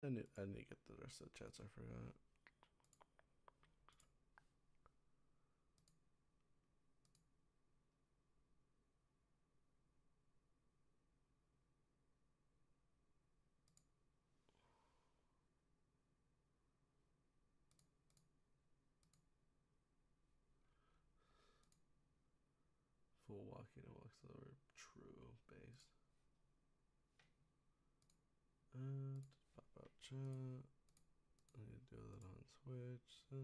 I need to get the rest of the chats. I forgot. Full walking and walks over. True based. Pop out chat. I need to do that on Twitch. So,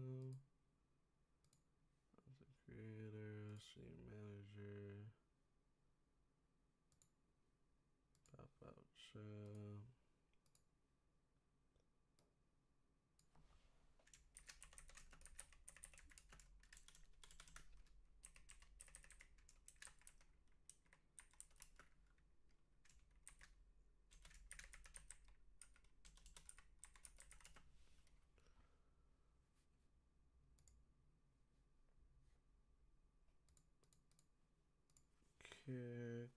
as a creator, stream manager. Pop out chat. Kick.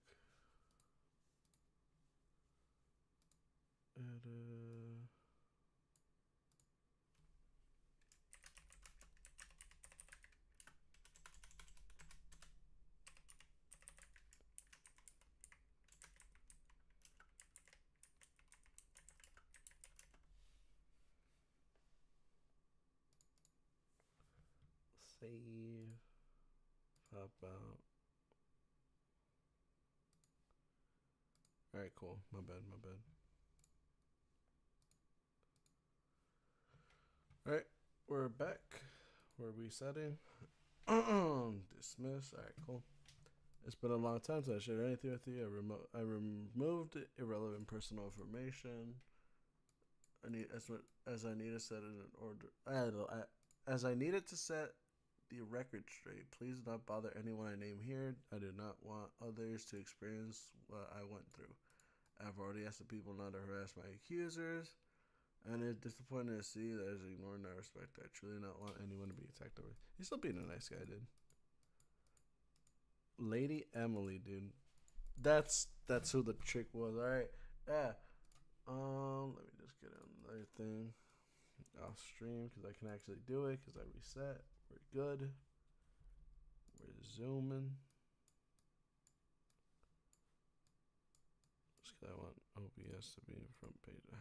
Edit. Save. Pop out. Alright, cool. My bad. Alright, we're back. We're resetting. Dismiss. Alright, cool. It's been a long time since I shared anything with you. I removed irrelevant personal information. I need as I need to set it in order. As I needed to set the record straight. Please do not bother anyone I name here. I do not want others to experience what I went through. I've already asked the people not to harass my accusers, and it's disappointing to see that is ignored and I respect. I truly not want anyone to be attacked over. He's still being a nice guy, dude. Lady Emily, dude. That's who the chick was. All right, yeah. Let me just get another thing off stream because I can actually do it because I reset. We're good. We're zooming. Just because I want OBS to be in front page. Ah,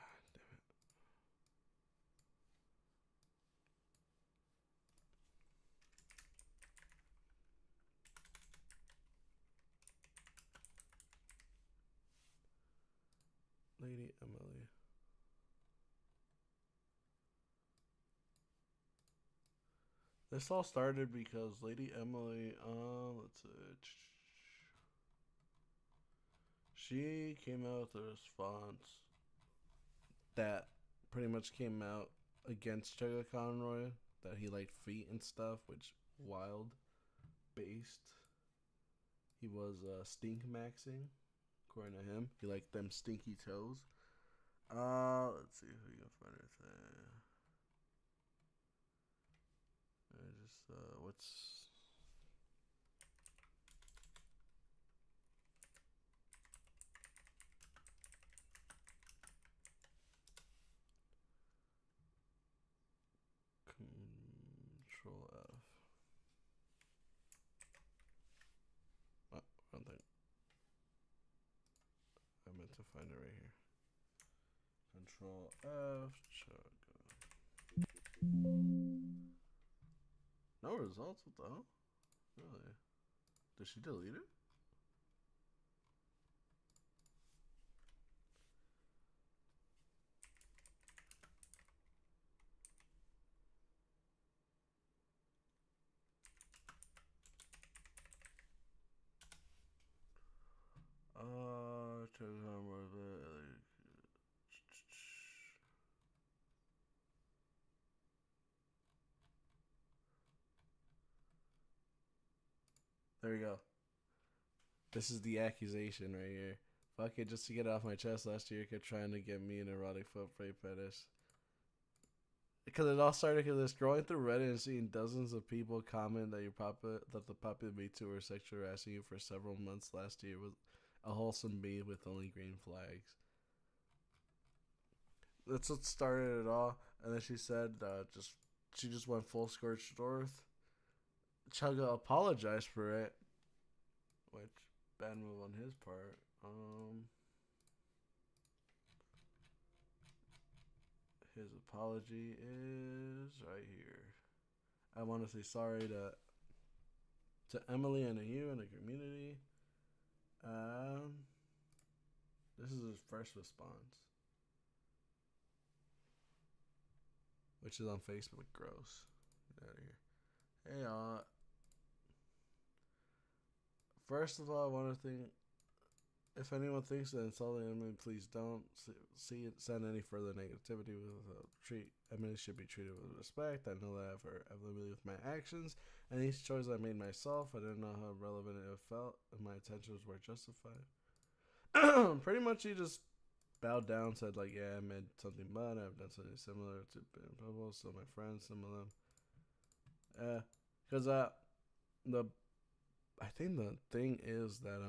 damn it. Lady Emily. This all started because Lady Emily, let's see. She came out with a response that pretty much came out against Chuggaconroy, that he liked feet and stuff, which wild based. He was stink maxing, according to him. He liked them stinky toes. Let's see who you can find it there. I just what's Control F. Oh, wrong thing. I meant to find it right here. Control F. Chug. No results. What the hell? Really? Did she delete it? Check out more of it. There we go. This is the accusation right here. Fuck it, just to get it off my chest. Last year, kept trying to get me an erotic foot rape fetish. Because it all started because scrolling through Reddit and seeing dozens of people comment that the popular Me Too were sexually harassing you for several months last year was a wholesome bee with only green flags. That's what started it all. And then she said, she just went full scorched earth. Chugga apologized for it, which bad move on his part. His apology is right here. I want to say sorry to Emily and to you and the community. This is his first response, which is on Facebook. Gross. Get out of here. Hey, first of all, I want to think. If anyone thinks that insulting Emily, please don't send any further negativity treat. Emily should be treated with respect. I know that I've hurt Emily with my actions, and each choice I made myself. I didn't know how relevant it felt, and my intentions were justified. Pretty much, he just bowed down, said like, "Yeah, I made something bad. I've done something similar to Bubble, so my friends, some of them." Because I think the thing is that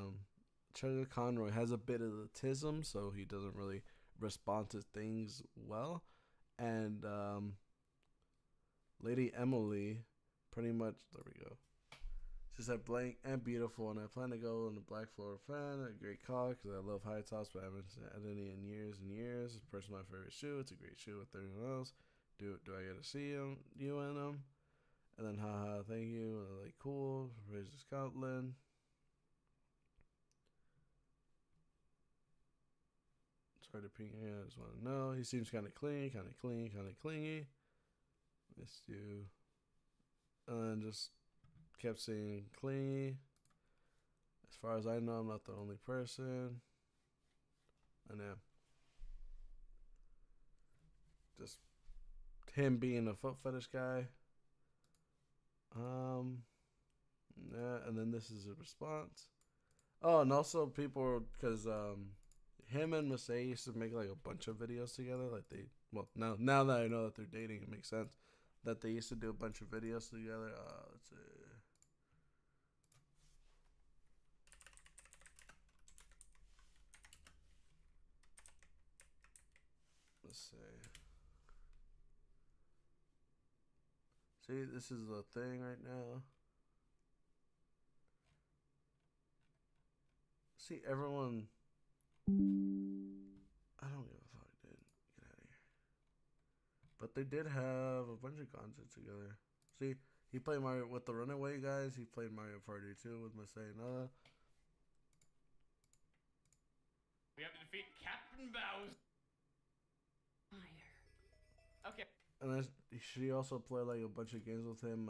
Chuggaconroy has a bit of autism, so he doesn't really respond to things well. And Lady Emily, pretty much, there we go. She said blank and beautiful, and I plan to go in the Black Floor fan. A great call because I love high tops, but I haven't had any in years and years. It's personally my favorite shoe. It's a great shoe with everyone else. Do I get to see you in them? And then haha, thank you. And like cool, Razor Scotland. Sorry to ping. I just want to know. He seems kind of clingy. Missed you. And just kept saying clingy. As far as I know, I'm not the only person. I know. Just him being a foot fetish guy. Yeah, and then this is a response. Oh, and also people, because him and Masay used to make like a bunch of videos together. Like now that I know that they're dating, it makes sense that they used to do a bunch of videos together. Let's see. Let's see. See, this is the thing right now. See, everyone. I don't give a fuck, dude. Get out of here. But they did have a bunch of concerts together. See, he played Mario with the Runaway guys. He played Mario Party 2 with Masay and Nala. We have to defeat Captain Bowser. Okay. And then she also played like a bunch of games with him,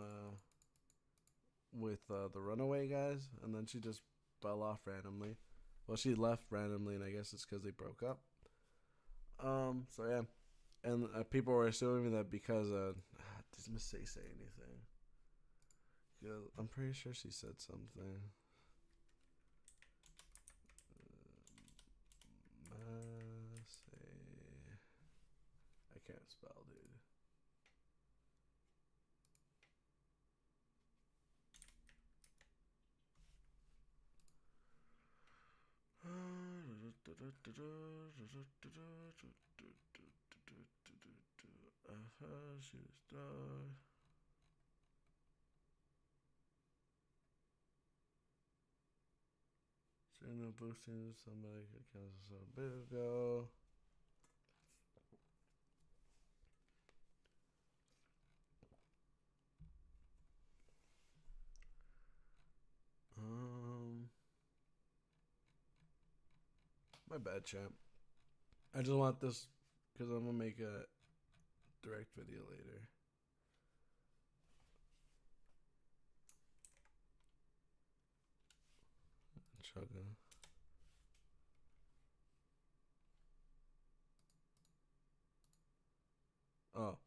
with the Runaway guys, and then she just fell off randomly. Well, she left randomly, and I guess it's because they broke up. So yeah, and people were assuming that because did Miss say anything? Yeah, I'm pretty sure she said something. I can't spell, dude. She was done. Signal boosting somebody could cancel a bit ago. My bad, champ. I just want this because I'm gonna make a direct video later. Chugga. Oh.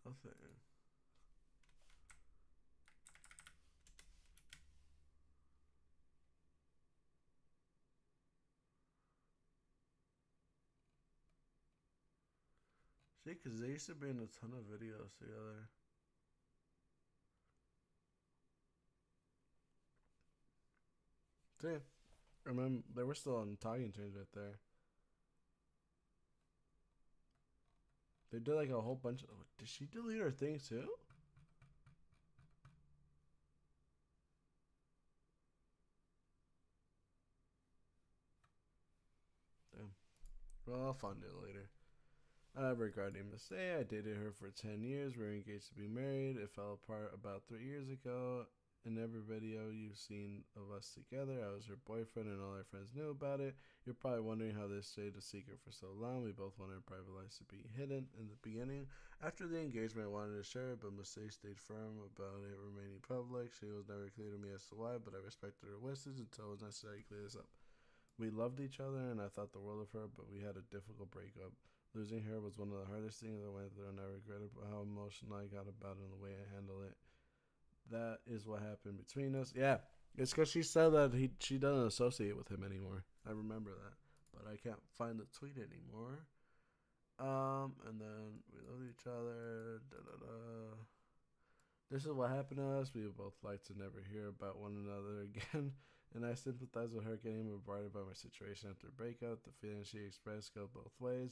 Nothing. See, because they used to be in a ton of videos together. See, I remember they were still on talking terms right there. They did like a whole bunch of. Did she delete her thing too? Damn. Well, I'll find it later. Regarding Miss A, I dated her for 10 years. We were engaged to be married. It fell apart about 3 years ago. In every video you've seen of us together, I was her boyfriend and all our friends knew about it. You're probably wondering how this stayed a secret for so long. We both wanted our private lives to be hidden in the beginning. After the engagement, I wanted to share it, but Miss A stayed firm about it remaining public. She was never clear to me as to why, but I respected her wishes until it was necessary to clear this up. We loved each other and I thought the world of her, but we had a difficult breakup. Losing her was one of the hardest things I went through, and I regretted how emotional I got about it and the way I handled it. That is what happened between us. Yeah, it's because she said that she doesn't associate with him anymore. I remember that, but I can't find the tweet anymore. And then we love each other. Da, da, da. This is what happened to us. We would both like to never hear about one another again. And I sympathize with her getting bombarded by my situation after the breakup. The feelings she expressed go both ways.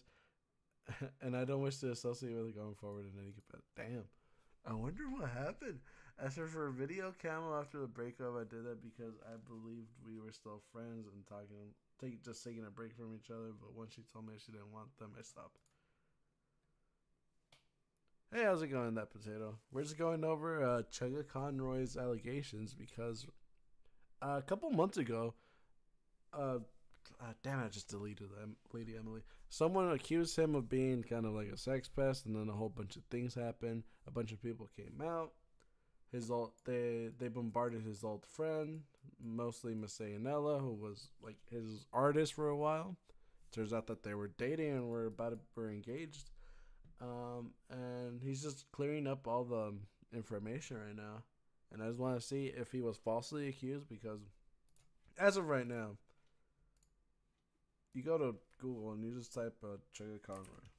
And I don't wish to associate with her going forward in any capacity. Damn. I wonder what happened. As for a video camo after the breakup, I did that because I believed we were still friends and just taking a break from each other. But once she told me she didn't want them, I stopped. Hey, how's it going, that potato? We're just going over Chuggaconroy's allegations because a couple months ago, damn it, I just deleted them, Lady Emily. Someone accused him of being kind of like a sex pest, and then a whole bunch of things happened. A bunch of people came out. They bombarded his old friend, mostly Miss Ayanella, who was like his artist for a while. Turns out that they were dating and were engaged. And he's just clearing up all the information right now. And I just want to see if he was falsely accused because, as of right now, you go to Google and you just type Chuggaconroy.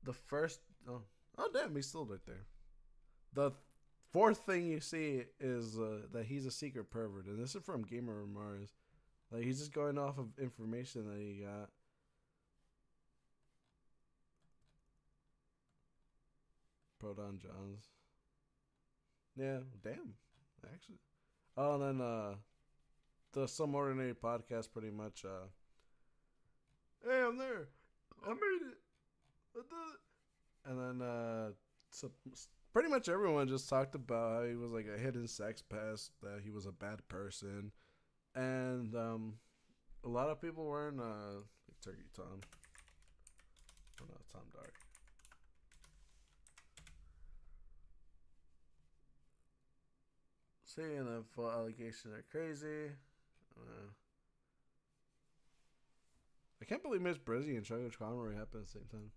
The first, oh damn, he's still right there. The fourth thing you see is that he's a secret pervert, and this is from Gamer Mars. Like he's just going off of information that he got. Proton Johns. Yeah, damn. Actually. Oh, and then the Some Ordinary Podcast pretty much hey, I'm there. I made it. I did it. And then so pretty much everyone just talked about how he was like a hidden sex pest, that he was a bad person. And a lot of people wearing like Turkey Tom. Oh no, Tom Dark. Saying the full allegations are crazy. I can't believe Miss Brizzy and Chuggaconroy happened at the same time.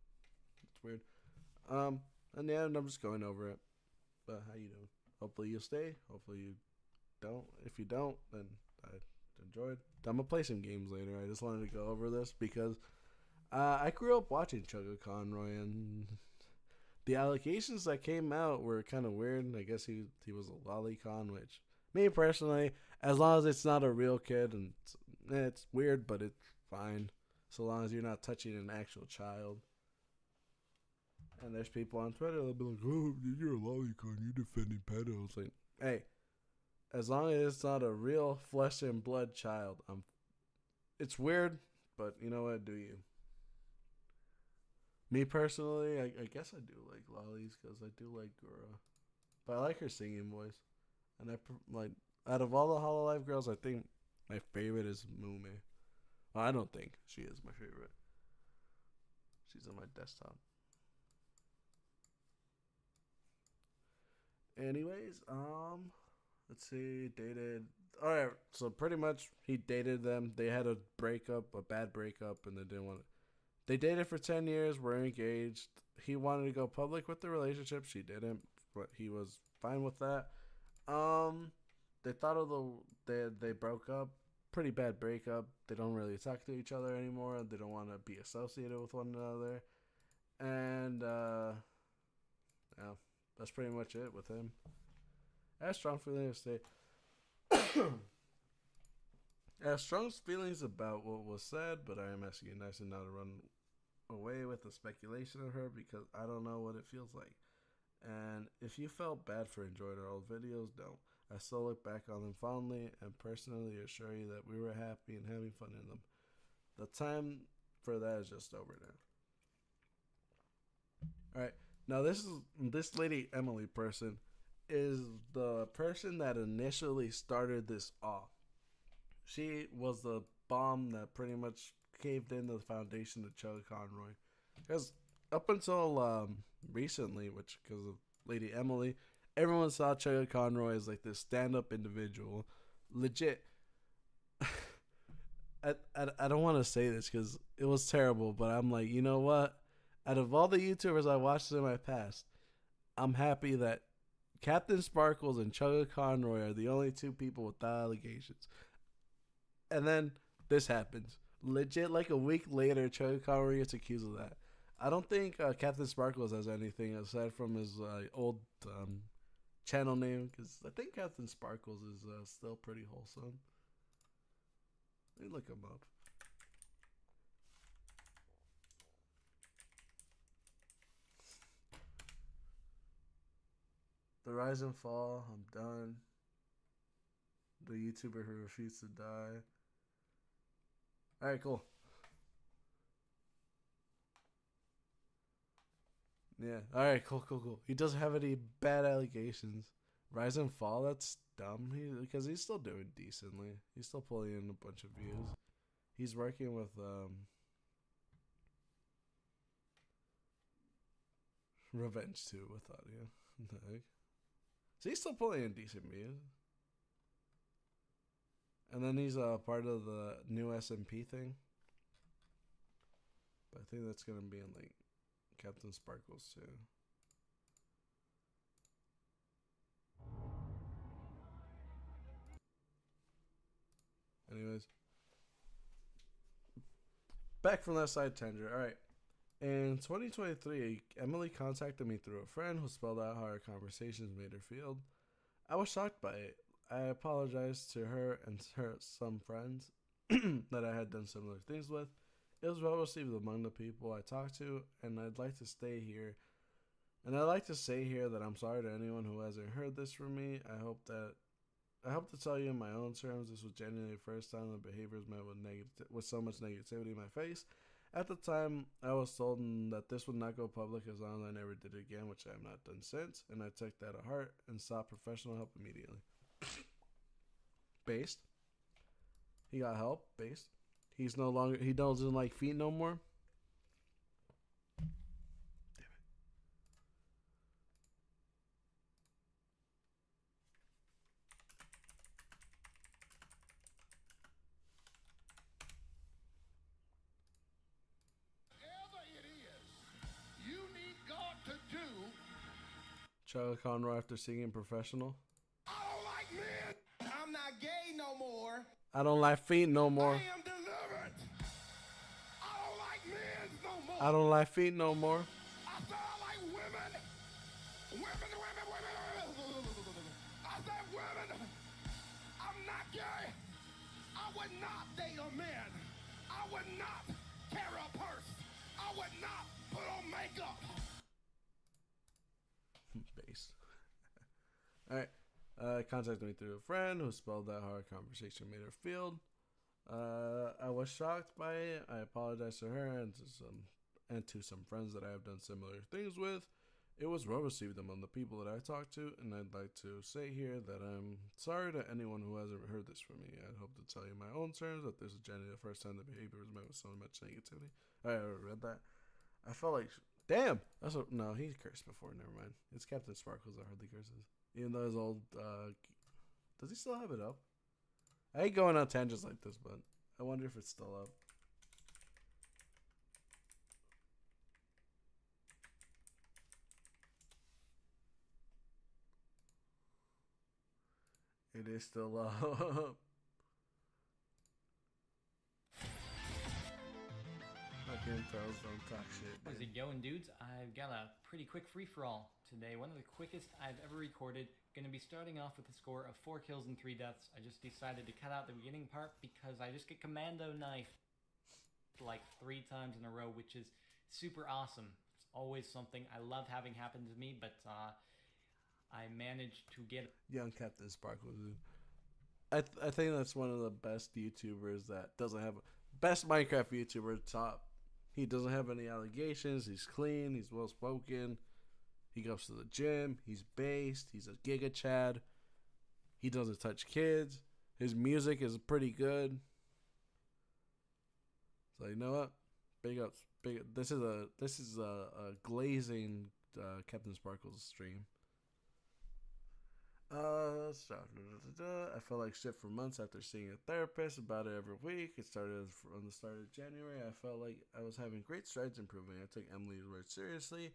It's weird. And yeah, I'm just going over it. But how you doing? Hopefully you'll stay. Hopefully you don't. If you don't, then I enjoyed. I'm gonna play some games later. I just wanted to go over this because I grew up watching Chuggaconroy, and the allegations that came out were kind of weird. I guess he was a lolicon, which me personally, as long as it's not a real kid, and it's weird, but it's fine so long as you're not touching an actual child. And there's people on Twitter that'll be like, "Oh, you're a lolicon, you're defending pedos." Like, hey, as long as it's not a real flesh and blood child, it's weird, but you know what? Do you? Me personally, I guess I do like lollies because I do like Gura, but I like her singing voice, and like out of all the Hololive girls, I think my favorite is Mume. Well, I don't think she is my favorite. She's on my desktop. Anyways, let's see, dated. All right, so pretty much he dated them. They had a bad breakup, and they didn't want to. They dated for 10 years, were engaged. He wanted to go public with the relationship. She didn't, but he was fine with that. They thought of they broke up. pretty bad breakup. They don't really talk to each other anymore. They don't want to be associated with one another. And yeah, that's pretty much it with him. I have strong feelings to say. I have strong feelings about what was said, but I am asking you nicely not to run away with the speculation of her because I don't know what it feels like. And if you felt bad for enjoying our old videos, don't. I still look back on them fondly and personally assure you that we were happy and having fun in them. The time for that is just over now. Alright. Now this lady Emily person is the person that initially started this off. She was the bomb that pretty much caved into the foundation of Chuggaconroy. Because up until recently, which because of Lady Emily, everyone saw Chuggaconroy as like this stand-up individual. Legit. I don't want to say this because it was terrible, but I'm like, you know what? Out of all the YouTubers I watched in my past, I'm happy that Captain Sparkles and Chuggaconroy are the only two people without allegations. And then this happens. Legit, like a week later, Chuggaconroy gets accused of that. I don't think Captain Sparkles has anything aside from his old channel name, because I think Captain Sparkles is still pretty wholesome. Let me look him up. The Rise and Fall, I'm done. The YouTuber who refused to die. Alright, cool. Yeah. Alright, cool. He doesn't have any bad allegations. Rise and Fall, that's dumb. Because he's still doing decently. He's still pulling in a bunch of views. He's working with Revenge 2 with audio. What the heck? So he's still pulling in decent views. And then he's part of the new SMP thing. But I think that's going to be in like Captain Sparkles too. Anyways. Back from that side tangent. Alright. In 2023, Emily contacted me through a friend who spelled out how our conversations made her feel. I was shocked by it. I apologized to her and some friends that I had done similar things with. It was well received among the people I talked to, and I'd like to stay here. And I'd like to say here that I'm sorry to anyone who hasn't heard this from me. I hope to tell you in my own terms, this was genuinely the first time the behavior was met with so much negativity in my face. At the time, I was told that this would not go public as long as I never did it again, which I have not done since, and I took that to heart and sought professional help immediately. Based. He got help. Based. He doesn't like feet no more. Chuggaconroy after singing professional. I don't like men. I'm not gay no more. I don't like feet no more. I am delivered. I don't like men no more. I don't like feet no more. I said I like women. Women. I said women. I'm not gay. I would not date a man. I would not carry a purse. I would not put on makeup. Base. Alright. Contacted me through a friend who spelled out how our conversation made her feel. I was shocked by it. I apologized to her and to some friends that I have done similar things with. It was well received among the people that I talked to, and I'd like to say here that I'm sorry to anyone who hasn't heard this from me. I'd hope to tell you in my own terms that this is generally the first time the behavior was met with so much negativity. I already read that. I felt like, damn. No, he cursed before. Never mind. It's Captain Sparkles that hardly curses. Even though his old, does he still have it up? I hate going on tangents like this, but I wonder if it's still up. It is still up. skin throws, don't talk shit. How's it going, dudes? I've got a pretty quick free-for-all today. One of the quickest I've ever recorded. Gonna be starting off with a score of 4 kills and 3 deaths. I just decided to cut out the beginning part because I just get commando knifed like 3 times in a row, which is super awesome. It's always something I love having happen to me, but I managed to get... Young Captain Sparkle, dude. I think that's one of the best YouTubers that doesn't have... Best Minecraft YouTuber, top. He doesn't have any allegations. He's clean. He's well-spoken. He goes to the gym. He's based. He's a Giga Chad. He doesn't touch kids. His music is pretty good. So you know what? Big ups. This is a glazing Captain Sparkles stream. I felt like shit for months after seeing a therapist about it every week. It started from the start of January. I felt like I was having great strides improving. I took Emily's words seriously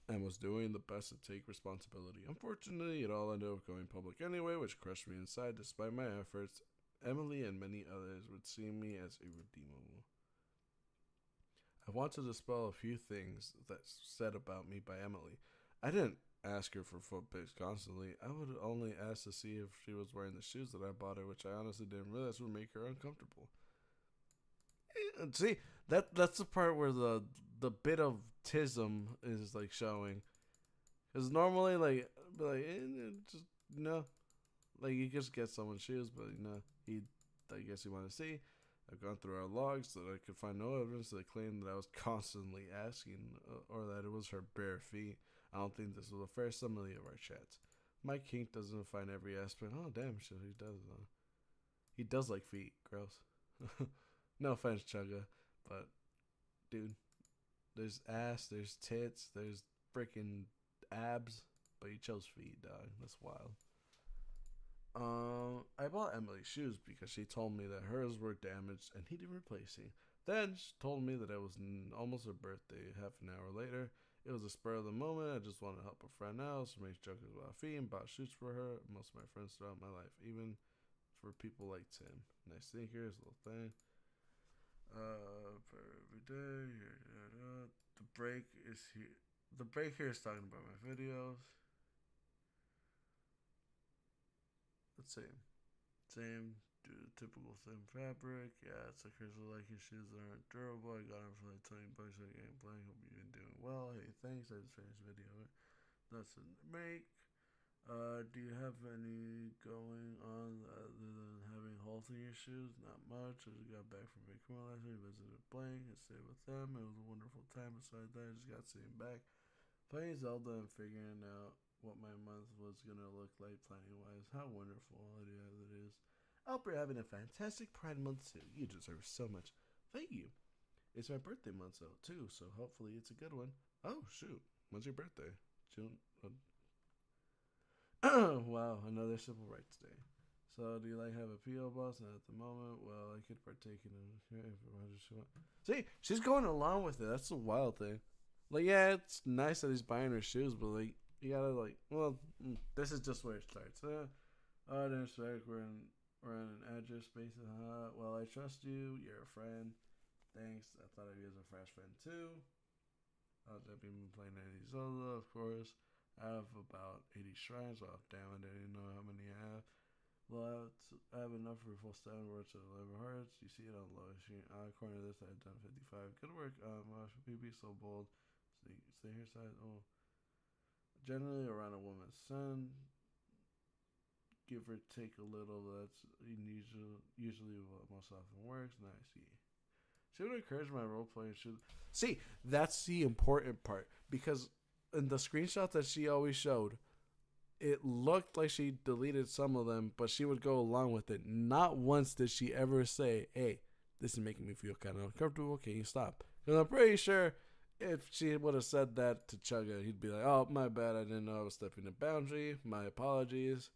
and was doing the best to take responsibility. Unfortunately, it all ended up going public anyway, which crushed me inside. Despite my efforts, Emily and many others would see me as irredeemable. I want to dispel a few things that's said about me by Emily. I didn't ask her for foot pics constantly. I would only ask to see if she was wearing the shoes that I bought her, which I honestly didn't realize would make her uncomfortable. See, that's the part where the bit of tism is like showing, because normally just like you just get someone's shoes, but I guess you want to see. I've gone through our logs so that I could find no evidence that claimed that I was constantly asking or that it was her bare feet. I don't think this was a fair summary of our chats. My kink doesn't find every aspect. Oh, damn, shit, he does. He does like feet. Gross. No offense, Chugga, but, dude, there's ass, there's tits, there's freaking abs, but he chose feet, dog. That's wild. I bought Emily shoes because she told me that hers were damaged and needed replacing. Then she told me that it was almost her birthday. Half an hour later, it was a spur of the moment. I just wanted to help a friend out, so made jokes about feet and bought shoes for her. Most of my friends throughout my life, even for people like Tim. Nice sneakers, little thing. For every day. The break is here. The break here is talking about my videos. Let's see. Same, do the typical thin fabric. Yeah, it's like hers like his shoes that aren't durable. I got them for like $20 so I ain't playing. Hope you've been doing well. Hey, thanks. I just finished the video. That's a make. Do you have any going on other than having holes in your shoes? Not much. I just got back from Vancouver last week, visited Blank, and stayed with them. It was a wonderful time. Besides that, I just got sitting back, playing Zelda and figuring out what my month was gonna look like planning wise. How wonderful it is. I hope you're having a fantastic Pride Month too. You deserve so much. Thank you. It's my birthday month too, so hopefully it's a good one. Oh shoot, when's your birthday? June. Wow, another Civil Rights Day. So do you have a PO box? And at the moment, well, I could partake in it. See, she's going along with it. That's the wild thing. Like, yeah, it's nice that he's buying her shoes, but like, you gotta this is just where it starts. Oh, there's we're in an address space. Well, I trust you. You're a friend. Thanks. I thought of you as a fresh friend too. I've been playing any Zelda, of course. I have about 80 shrines. Well, damn, I didn't know how many I have. Well, I have enough for a full 7 words to 11 hearts. You see it on the lowest screen. According to this, I've done 55. Good work. PP so bold. Stay here, side. Oh. Generally around a woman's son. Give or take a little. That's usually what most often works. Nice. She would encourage my role playing. See, that's the important part, because in the screenshots that she always showed, it looked like she deleted some of them, but she would go along with it. Not once did she ever say, "Hey, this is making me feel kind of uncomfortable. Can you stop?" Because I'm pretty sure if she would have said that to Chugga, he'd be like, "Oh, my bad. I didn't know I was stepping a boundary. My apologies."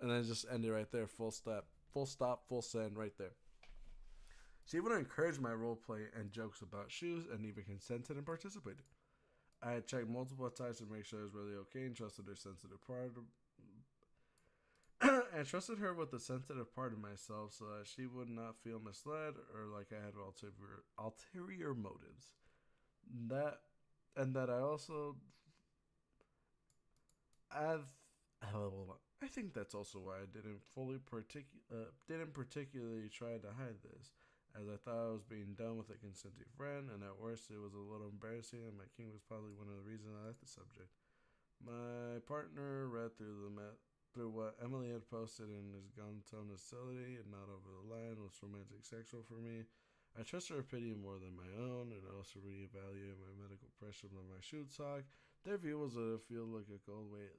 And then just end it right there. Full stop, full send right there. She would encourage my roleplay and jokes about shoes and even consented and participated. I had checked multiple times to make sure it was really okay and trusted her sensitive part I trusted her with the sensitive part of myself so that she would not feel misled or like I had ulterior motives. That and that I also I've I think that's also why I didn't particularly try to hide this, as I thought I was being done with a consenting friend, and at worst it was a little embarrassing, and my king was probably one of the reasons I left the subject. My partner read through what Emily had posted and has gone tone hostility and not over the line was romantic sexual for me. I trust her opinion more than my own, and also reevaluate my medical pressure on my shoe talk. Their view was that it feel like a gold weight.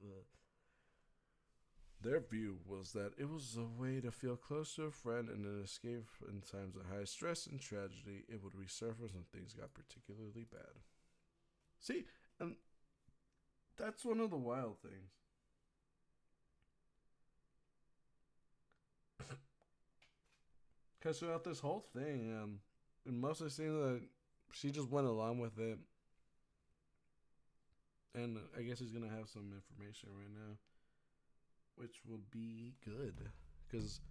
Their view was that it was a way to feel close to a friend and an escape in times of high stress and tragedy. It would resurface when things got particularly bad. See, and that's one of the wild things. Because throughout this whole thing, it mostly seems that she just went along with it. And I guess he's going to have some information right now, which will be good. Because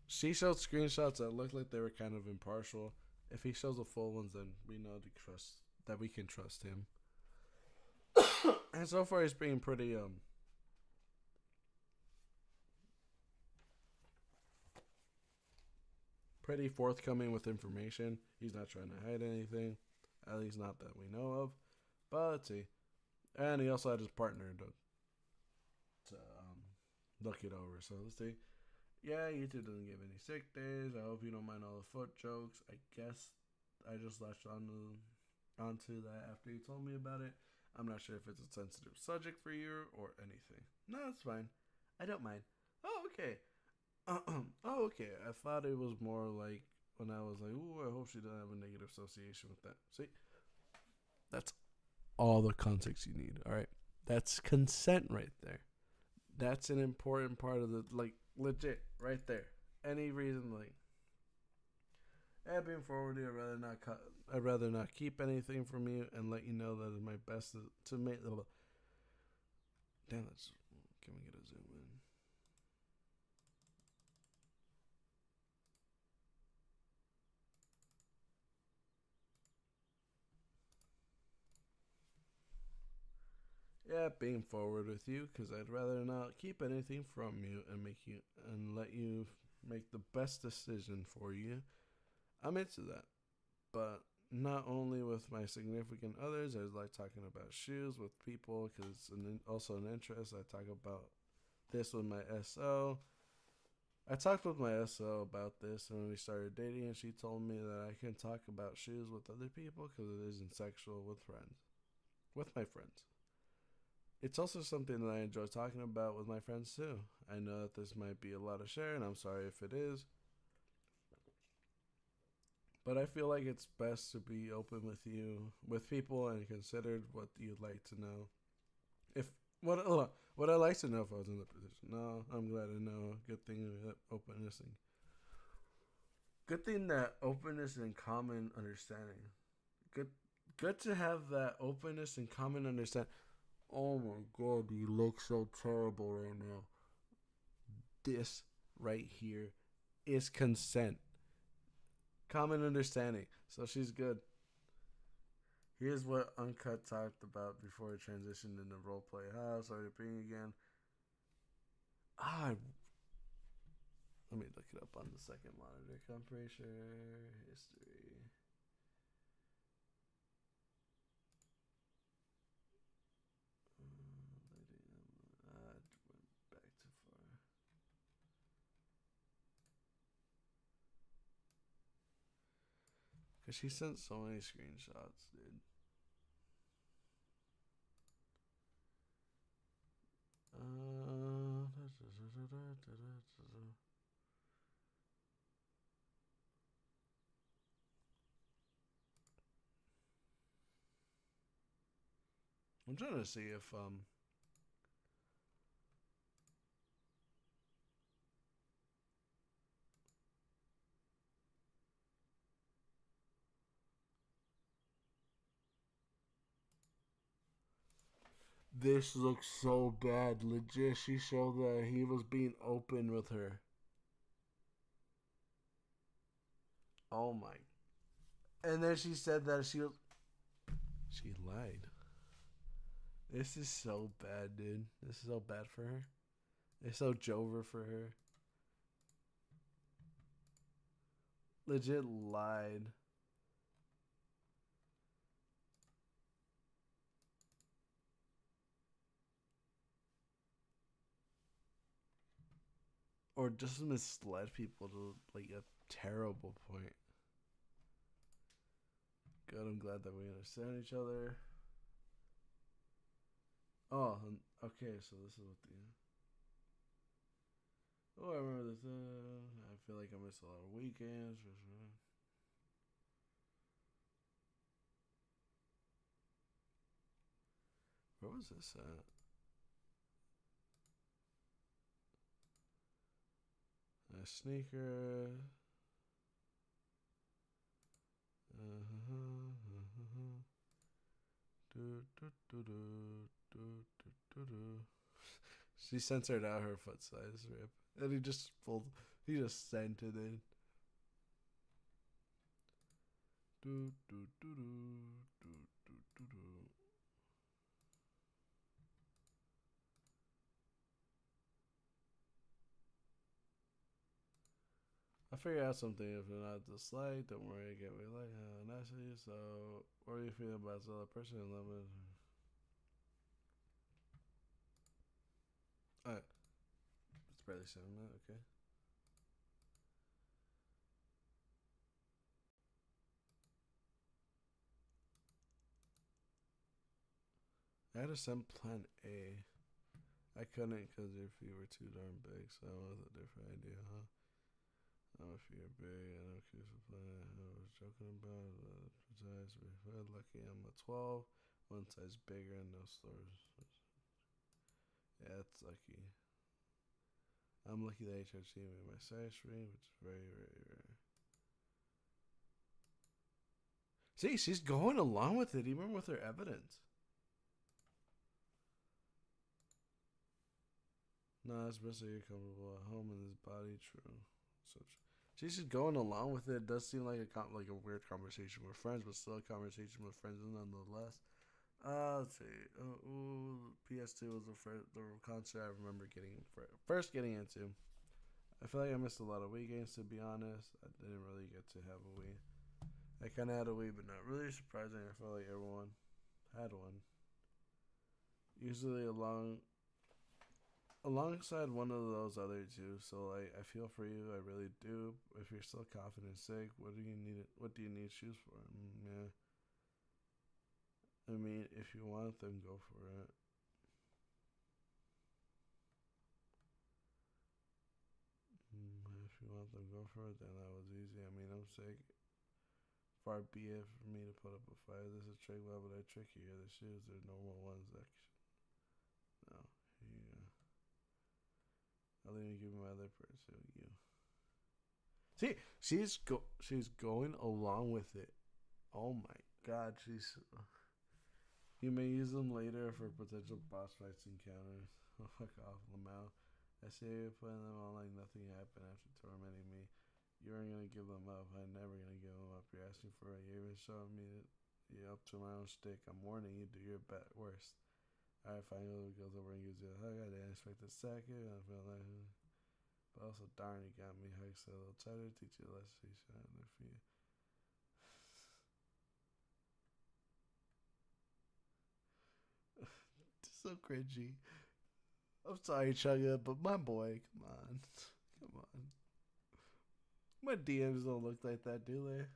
she showed screenshots that looked like they were kind of impartial. If he shows the full ones, then we know that we can trust him. And so far, he's being pretty forthcoming with information. He's not trying to hide anything, at least not that we know of. But let's see. And he also had his partner to look it over. So let's see. Yeah, YouTube doesn't give any sick days. I hope you don't mind all the foot jokes. I guess I just latched onto that after you told me about it. I'm not sure if it's a sensitive subject for you or anything. No, it's fine. I don't mind. Oh, okay. Oh, okay. I thought it was more like when I was like, ooh, I hope she doesn't have a negative association with that. See? That's all the context you need, all right? That's consent right there. That's an important part of the, like, legit, right there. Any reason, like, being forward, I'd rather not keep anything from you and let you know that it's my best to make the. Damn, can we get a zoom in? Yeah, being forward with you because I'd rather not keep anything from you and let you make the best decision for you. I'm into that, but not only with my significant others. I like talking about shoes with people because it's also an interest. I talk about this with my SO. I talked with my SO about this when we started dating, and she told me that I can talk about shoes with other people because it isn't sexual with my friends. It's also something that I enjoy talking about with my friends too. I know that this might be a lot of share, and I'm sorry if it is. But I feel like it's best to be open with people, and considered what you'd like to know. If what I like to know if I was in the position. No, I'm glad to know. Good thing that openness and common understanding. Good to have that openness and common understanding. Oh my god, you look so terrible right now. This right here is consent. Common understanding. So she's good. Here's what Uncut talked about before it transitioned into roleplay. Sorry being again. Let me look it up on the second monitor. I'm pretty sure history. Went back too far. Because she sent so many screenshots, dude. I'm trying to see if This looks so bad. Legit, she showed that he was being open with her. Oh my. And then she said that she lied. This is so bad, dude. This is so bad for her. It's so Jover for her. Legit lied. Or just misled people to like a terrible point. Good, I'm glad that we understand each other. Oh, okay, so this is what the... Oh, I remember this. I feel like I missed a lot of weekends. Where was this at? A sneaker. She censored out her foot size rip. And he just sent it in. I figured out something. If you're not disliked, don't worry, I get what you like. Nicely. So, what do you feel about this other person? Alright. It's barely 7 minutes, okay. I had to send plan A. I couldn't because your feet were too darn big, so that was a different idea, huh? I'm a feet are big, I know kids were playing. I was joking about it. Lucky I'm a 12, one size bigger and no stores. Yeah, it's lucky. I'm lucky that HRC made my size screen, which is very, very rare. See, she's going along with it, even with her evidence. No, it's best that you're comfortable at home in this body. True. She's just going along with it. It does seem like a weird conversation with friends, but still a conversation with friends nonetheless. Let's see. PS2 was the concert I remember first getting into. I feel like I missed a lot of Wii games, to be honest. I didn't really get to have a Wii. I kind of had a Wii, but not really surprising. I felt like everyone had one. Usually alongside one of those other two. So like, I feel for you. I really do. If you're still confident, sick, what do you need? What do you need shoes for? Yeah. I mean, if you want them, go for it. If you want them, go for it. Then that was easy. I mean, I'm sick. Far be it for me to put up a fight. This is trick level. They're trickier. The shoes, they're normal ones. No. Yeah. I'll even give you my other purse. So you. See, she's going along with it. Oh my god, You may use them later for potential boss fights encounters. Oh, fuck off, Lamau. I say you're putting them on like nothing happened after tormenting me. You aren't gonna give them up. I'm never gonna give them up. You're asking for it. You're even showing me that you're up to my own stick. I'm warning you. Do your worst. Alright, finally goes over and gives you a hug. I didn't expect a second. I feel like, but also darn, you got me hugged so a little tighter. Teach you a lesson. You should have their feet. So cringy. I'm sorry, Chugga, but my boy, come on. Come on. My DMs don't look like that, do they?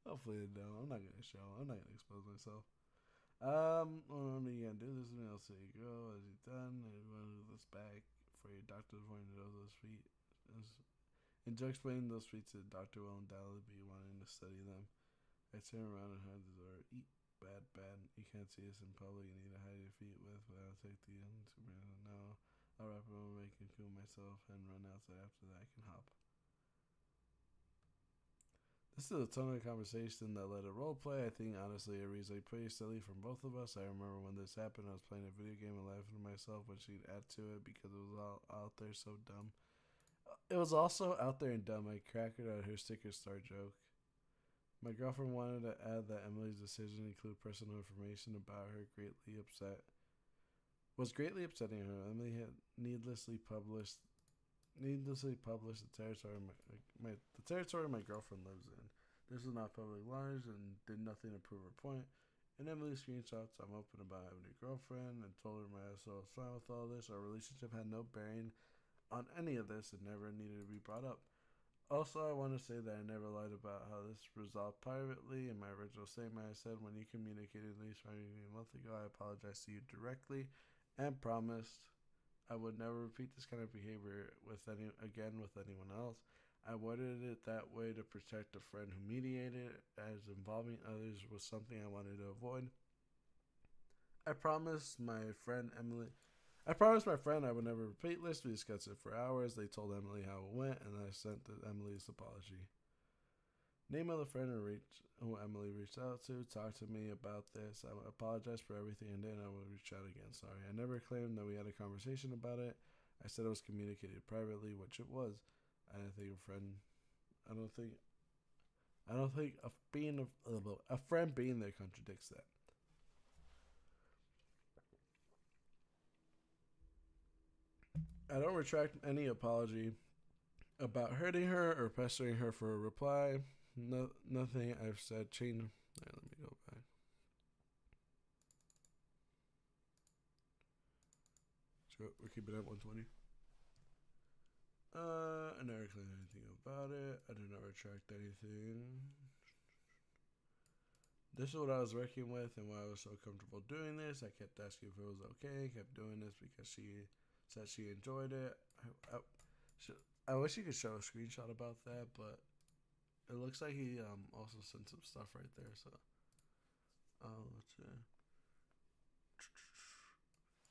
Hopefully they don't. I'm not gonna show. I'm not gonna expose myself. What are you gonna do? This is me. I'll say you go. As you done, and you want to do this back for your doctor's appointment to those feet. Enjoy explaining those feet to the doctor will undoubtedly be wanting to study them. I turn around and heard the door. Eat bad. You can't see us in public. You need to hide your feet with, but I'll take the Superman. No. I'll wrap around make and cool myself and run outside after that. I can hop. This is a ton of conversation that led to roleplay. I think honestly it reads like pretty silly from both of us. I remember when this happened, I was playing a video game and laughing to myself when she'd add to it because it was all out there so dumb. It was also out there and dumb. I cracked her at her sticker star joke. My girlfriend wanted to add that Emily's decision include personal information about her was greatly upsetting her. Emily had needlessly published the territory the territory my girlfriend lives in. This was not public knowledge and did nothing to prove her point. In Emily's screenshots, I'm open about having a girlfriend and told her my asshole was fine with all this. Our relationship had no bearing on any of this and never needed to be brought up. Also, I want to say that I never lied about how this resolved privately. In my original statement, I said when you communicated at least a month ago, I apologized to you directly and promised I would never repeat this kind of behavior with anyone else. I worded it that way to protect a friend who mediated, as involving others was something I wanted to avoid. I promised my friend I would never repeat this. We discussed it for hours. They told Emily how it went, and I sent Emily's apology. Name of the friend who Emily reached out to talked to me about this. I apologize for everything and then I will reach out again. Sorry. I never claimed that we had a conversation about it. I said it was communicated privately, which it was. I didn't think a friend. I don't think a friend being there contradicts that. I don't retract any apology about hurting her or pestering her for a reply. No, nothing I've said changed. Right, let me go back. So we're keeping it at 120. I never claimed anything about it. I did not retract anything. This is what I was working with and why I was so comfortable doing this. I kept asking if it was okay. I kept doing this because she said she enjoyed it. I wish you could show a screenshot about that, but it looks like he also sent some stuff right there. So, let's see.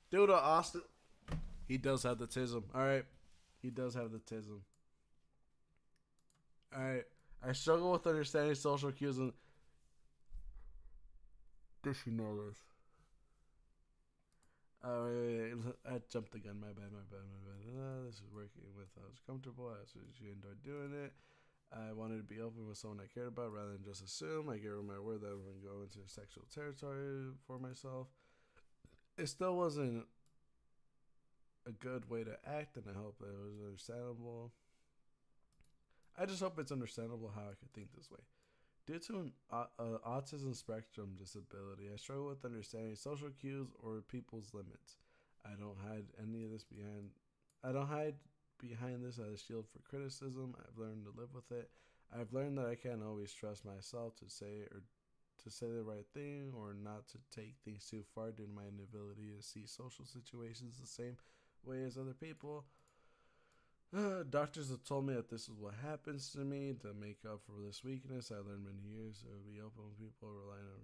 Dude, Austin, he does have the tism. All right, he does have the tism. All right, I struggle with understanding social cues and. Did she know this? Oh, wait. I jumped the gun. My bad. This is working with. I was comfortable. She enjoyed doing it. I wanted to be open with someone I cared about rather than just assume. I gave her my word that I wouldn't go into sexual territory for myself. It still wasn't a good way to act, and I hope that it was understandable. I just hope it's understandable how I could think this way. Due to an autism spectrum disability, I struggle with understanding social cues or people's limits. I don't hide behind this as a shield for criticism. I've learned to live with it. I've learned that I can't always trust myself to say the right thing or not to take things too far due to my inability to see social situations the same way as other people. Doctors have told me that this is what happens to me to make up for this weakness. I learned many years to be open with people, relying on.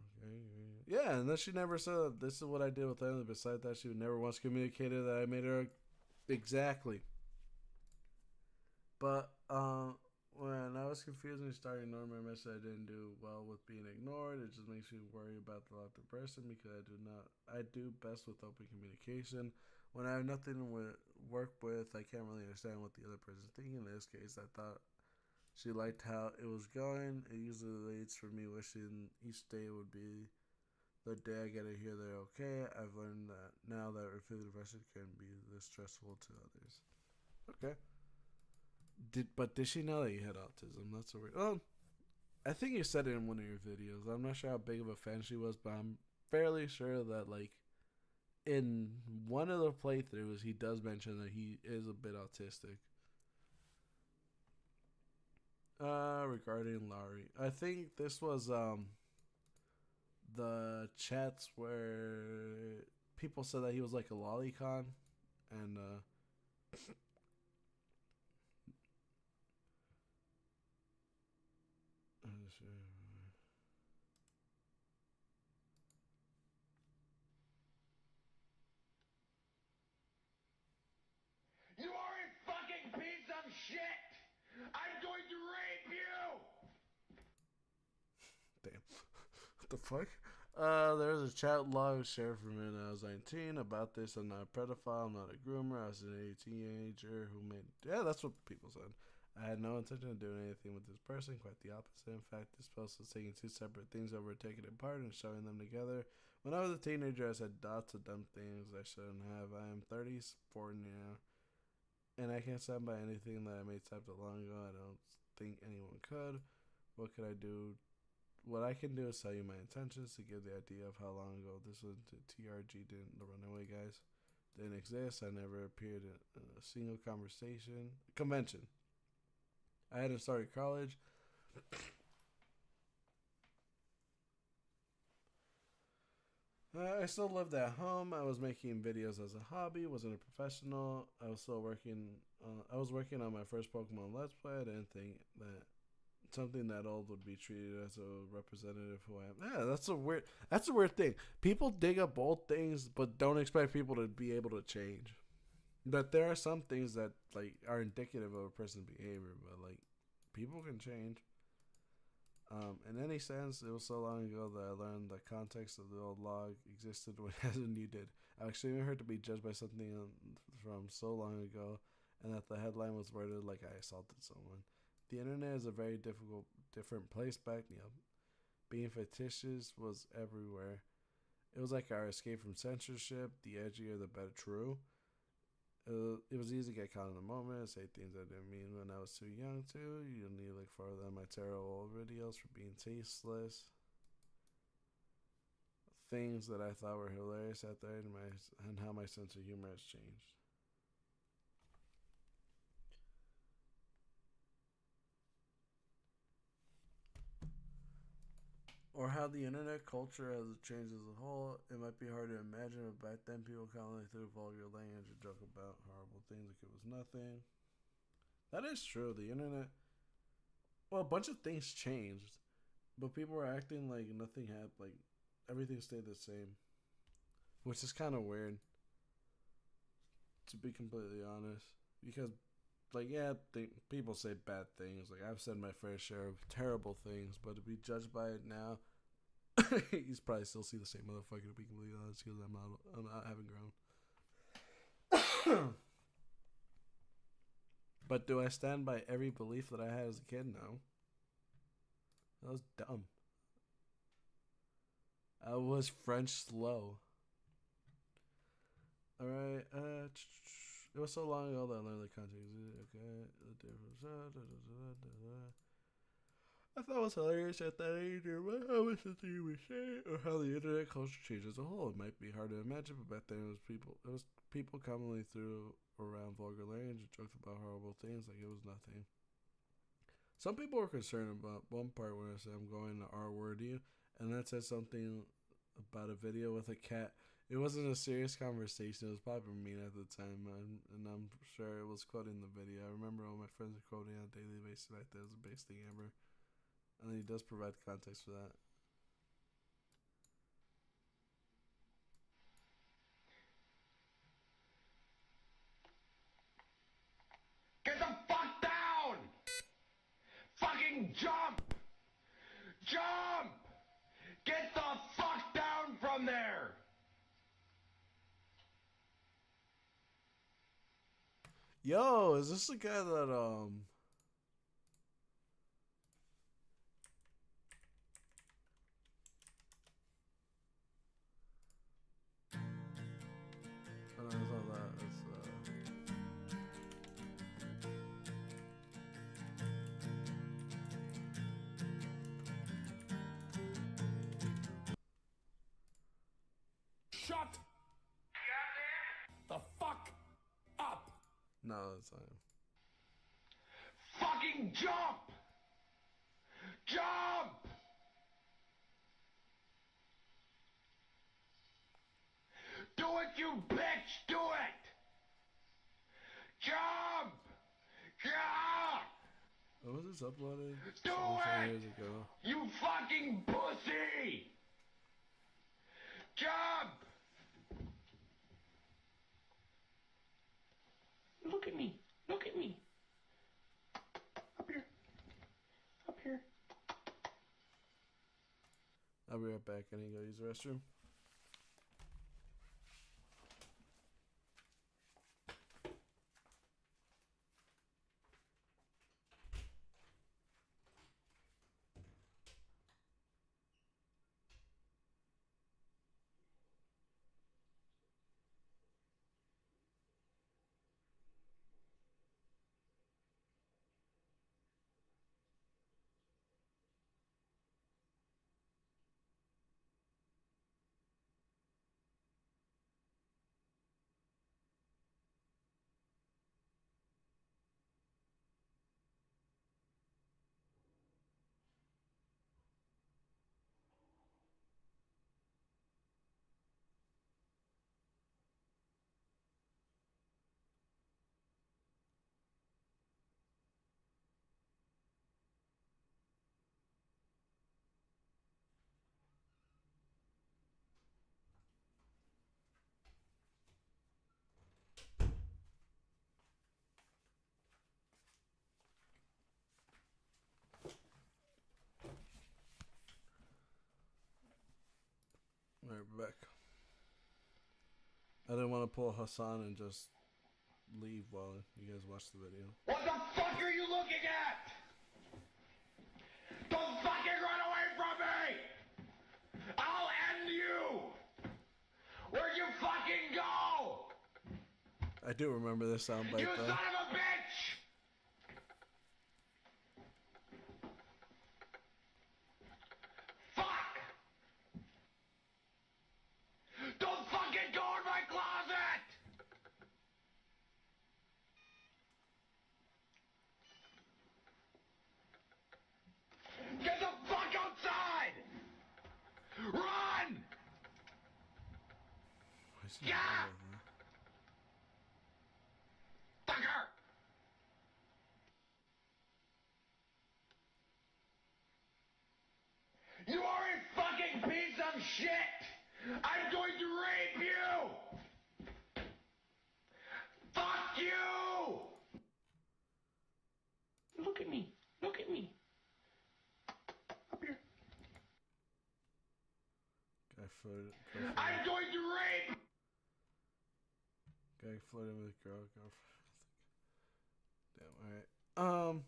Yeah, and then she never said this is what I did with Emily. Besides that, she never once communicated that I made her exactly. But when I was confused and started ignoring my message, I didn't do well with being ignored. It just makes me worry about the other person because I do best with open communication. When I have nothing to work with, I can't really understand what the other person's thinking. In this case, I thought she liked how it was going. It usually leads for me wishing each day would be the day I get to hear they're okay. I've learned that now that repeated aggression can be this stressful to others. Okay. Did she know that you had autism? That's a weird. Oh, I think you said it in one of your videos. I'm not sure how big of a fan she was, but I'm fairly sure that like in one of the playthroughs, he does mention that he is a bit autistic. Regarding Laurie, I think this was the chats where people said that he was like a lolicon, and You are a fucking piece of shit! I'm going to rape you! the fuck? There was a chat log shared from me when I was 19 about this. I'm not a pedophile. I'm not a groomer. I was a teenager who made. Yeah, that's what people said. I had no intention of doing anything with this person. Quite the opposite. In fact, this post was taking two separate things that were taken apart and showing them together. When I was a teenager, I said lots of dumb things I shouldn't have. I am 34 now, and I can't stand by anything that I made typed long ago. I don't think anyone could. What could I do? What I can do is tell you my intentions to give the idea of how long ago this was. TRG didn't, the Runaway Guys didn't exist. I never appeared in a single convention. I hadn't started college. I still lived at home. I was making videos as a hobby. Wasn't a professional. I was still working. I was working on my first Pokemon Let's Play. I didn't think that something that old would be treated as a representative who I am. Yeah, that's a weird thing. People dig up old things, but don't expect people to be able to change. But there are some things that like are indicative of a person's behavior, but like people can change. In any sense, it was so long ago that I learned the context of the old log existed when hasn't you did. I actually even heard to be judged by something from so long ago, and that the headline was worded like I assaulted someone. The internet is a very different place back then. Being fictitious was everywhere. It was like our escape from censorship. The edgier, the better. True. It was easy to get caught in the moment, say things I didn't mean when I was too young to. You don't need to look further than my terrible old videos for being tasteless. Things that I thought were hilarious out there, and how my sense of humor has changed. Or how the internet culture has changed as a whole. It might be hard to imagine, but back then people commonly threw vulgar language and joke about horrible things like it was nothing. That is true. The internet, well, a bunch of things changed, but people were acting like nothing had, like everything stayed the same, which is kind of weird, to be completely honest. Because, like, yeah, people say bad things. Like, I've said my fair share of terrible things, but to be judged by it now, he's probably still see the same motherfucker, to be completely honest, because I haven't grown. But do I stand by every belief that I had as a kid? No. That was dumb. I was French slow. Alright, it was so long ago that I learned the context. Okay, the difference. I thought it was hilarious at that age, or how much something you would say, or how the internet culture changed as a whole. It might be hard to imagine, but back then it was people commonly threw around vulgar language and joked about horrible things like it was nothing. Some people were concerned about one part when I said I'm going to R-word you, and that said something about a video with a cat. It wasn't a serious conversation. It was probably mean at the time, and I'm sure it was quoting the video. I remember all my friends were quoting on a daily basis like that was the biggest thing ever. And then he does provide context for that. Get the fuck down! Fucking jump! Jump! Get the fuck down from there! Yo, is this the guy that Oh, no, it's not that. Shut the fuck up! No, that's not him. Fucking jump! Jump! Do it, you bitch! Do it! Jump! Jump! What was this uploaded? Do 7 it! years ago. You fucking pussy! Jump! Look at me. Look at me. Up here. Up here. I'll be right back. right back. I need to go use the restroom. Alright, we're back. I didn't want to pull Hassan and just leave while you guys watch the video. What the fuck are you looking at? Don't fucking run away from me! I'll end you! Where'd you fucking go? I do remember this soundbite You though. son of a bitch! Fuck! Don't fucking go in my closet! Get the fuck outside! Run! Why is he Yeah! all over? Fucker! You are a fucking piece of shit! I'm going to rape you! Fuck you! Look at me. Look at me. Up here. Guy flirted. I'm going to rape! Guy flirting with girl. Damn. All right.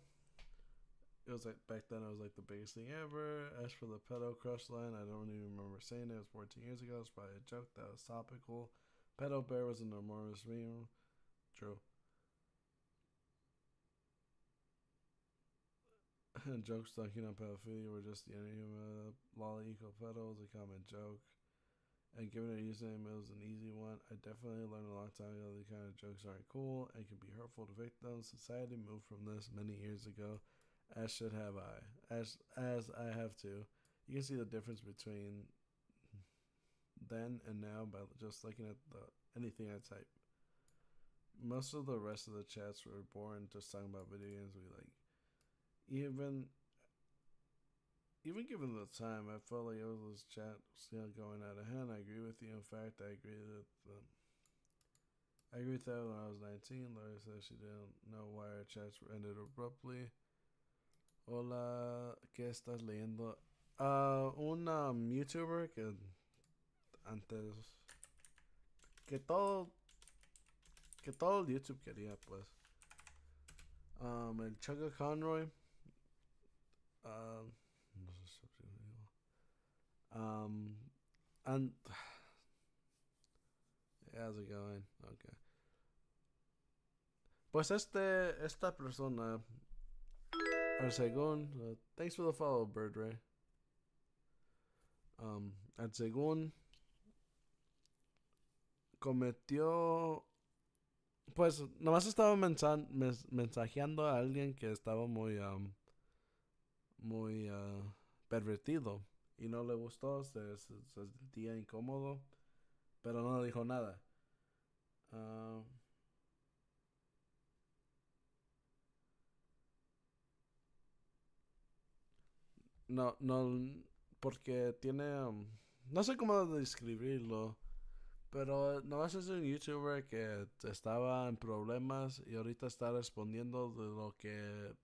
It was like back then. It was like the biggest thing ever. As for the pedo crush line, I don't even remember saying it. It was 14 years ago. It's probably a joke that was topical. Pedo bear was an enormous meme. True. Jokes dunking on pedophilia were just the enemy. Lolly equal pedo was a common joke. And given a username, it was an easy one. I definitely learned a long time ago the kind of jokes aren't cool and can be hurtful to victims. Society moved from this many years ago, as should have I. As I have too. You can see the difference between then and now by just looking at anything I type. Most of the rest of the chats were boring, just talking about video games. We like even given the time, I felt like it was chat still going out of hand. I agree with you. In fact, I agree with that when I was 19. Laura said she didn't know why our chats ended abruptly. Hola, ¿qué estás leyendo? Un YouTuber que antes que todo el YouTube quería, pues. El Chuggaconroy. And how's it going? Okay. Pues esta persona, según, thanks for the follow, Bird Ray. Según cometió, pues nomás estaba mensajeando a alguien que estaba muy pervertido y no le gustó, se sentía incómodo, pero no dijo nada. No, porque tiene, no sé cómo describirlo, pero no es un YouTuber que estaba en problemas y ahorita está respondiendo de lo que,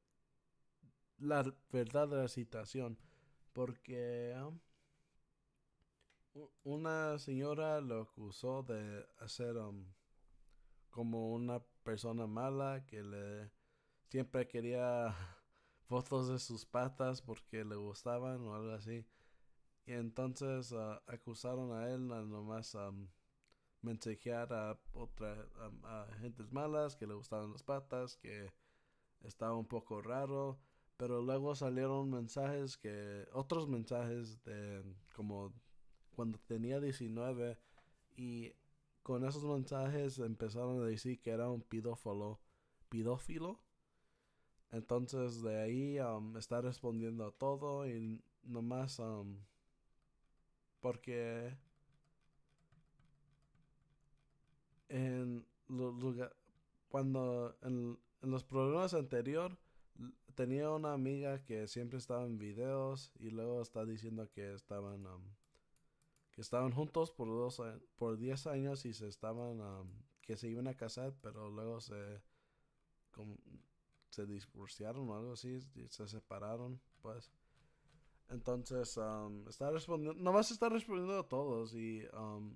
la verdad de la situación, porque Una señora lo acusó de hacer como una persona mala que le siempre quería fotos de sus patas porque le gustaban o algo así. Y entonces acusaron a él a nomás mensajear a a gentes malas que le gustaban las patas, que estaba un poco raro. Pero luego salieron mensajes otros mensajes de como cuando tenía 19 y con esos mensajes empezaron a decir que era un pedófilo. Entonces de ahí está respondiendo a todo y nomás porque en los cuando en los programas anterior tenía una amiga que siempre estaba en videos y luego está diciendo que estaban juntos por por 10 años y que se iban a casar, pero luego como, se divorciaron o algo así, y se separaron, pues. Entonces, está respondiendo, nomás está respondiendo a todos y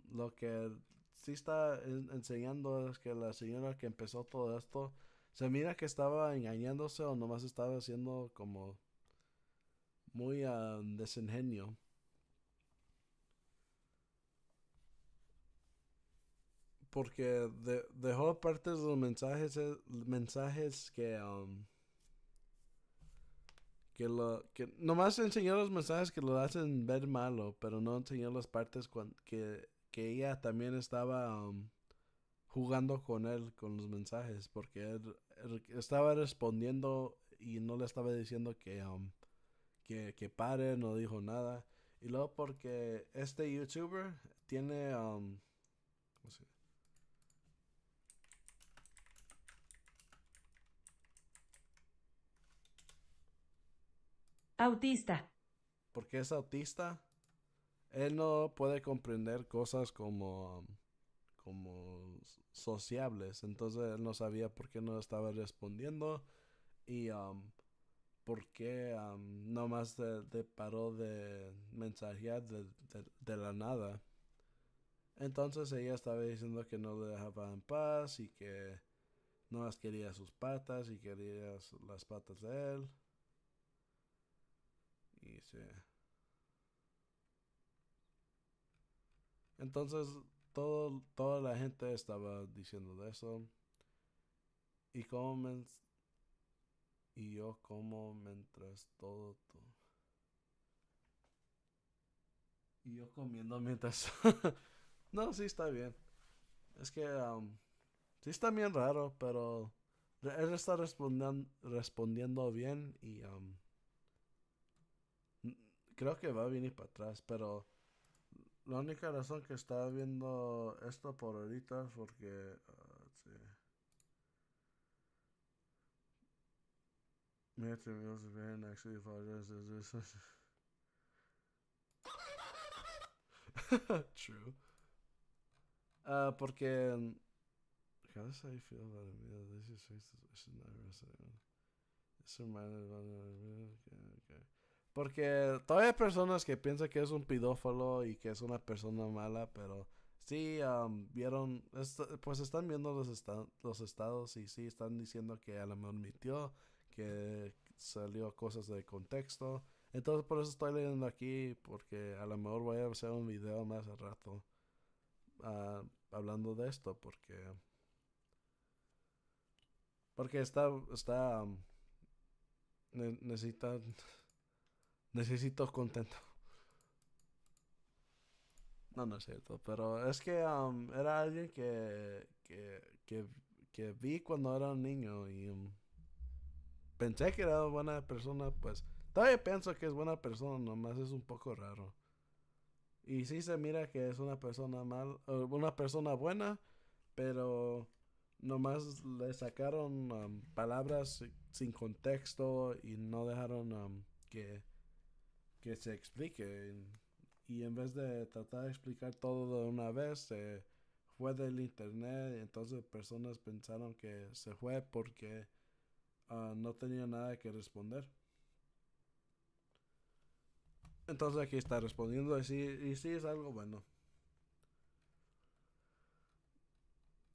lo que sí está enseñando es que la señora que empezó todo esto se mira que estaba engañándose o nomás estaba haciendo como muy desingenio. Porque dejó partes de los mensajes que nomás enseñó los mensajes que lo hacen ver malo, pero no enseñó las partes que ella también estaba jugando con él, con los mensajes, porque él estaba respondiendo y no le estaba diciendo que pare, no dijo nada. Y luego porque este youtuber tiene, ¿cómo se llama? Autista. Porque es autista, él no puede comprender cosas como sociables. Entonces él no sabía por qué no estaba respondiendo y por qué nomás paró de mensajear de la nada. Entonces ella estaba diciendo que no le dejaba en paz y que no más quería sus patas y quería las patas de él. Y sí. Entonces toda la gente estaba diciendo de eso. Y como y yo como mientras y yo comiendo mientras no, sí está bien. Es que sí está bien raro, pero él está respondiendo bien y creo que va a venir para atrás, pero la única razón que estaba viendo esto por ahorita es porque sí. Mira, terminó de ver and actually apologize. True. Porque how does how you feel about it? This is this is not it's reminded okay. Porque todavía hay personas que piensan que es un pedófilo y que es una persona mala, pero sí vieron, pues están viendo los estados y sí están diciendo que a lo mejor mintió, que salió cosas de contexto. Entonces por eso estoy leyendo aquí, porque a lo mejor voy a hacer un video más al rato hablando de esto, porque está necesita necesito contento. No, no es cierto, pero es que era alguien que vi cuando era un niño y pensé que era buena persona, pues todavía pienso que es buena persona, nomás es un poco raro. Y sí se mira que es una persona una persona buena, pero nomás le sacaron palabras sin contexto y no dejaron que se explique. Y en vez de tratar de explicar todo de una vez, se fue del internet. Entonces personas pensaron que se fue porque no tenía nada que responder. Entonces aquí está respondiendo y sí es algo bueno.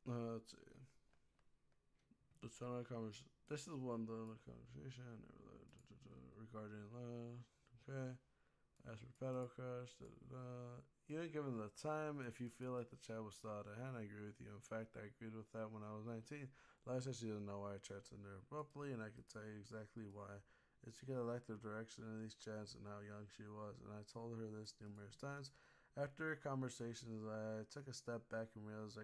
Let's see. This is one the conversation regarding okay. As for pedo crush, even given the time, if you feel like the chat was thought ahead, I agree with you. In fact, I agreed with that when I was 19. Like I said, she doesn't know why I chat in there abruptly, and I can tell you exactly why. It's because I liked the direction of these chats and how young she was, and I told her this numerous times. After conversations, I took a step back and realized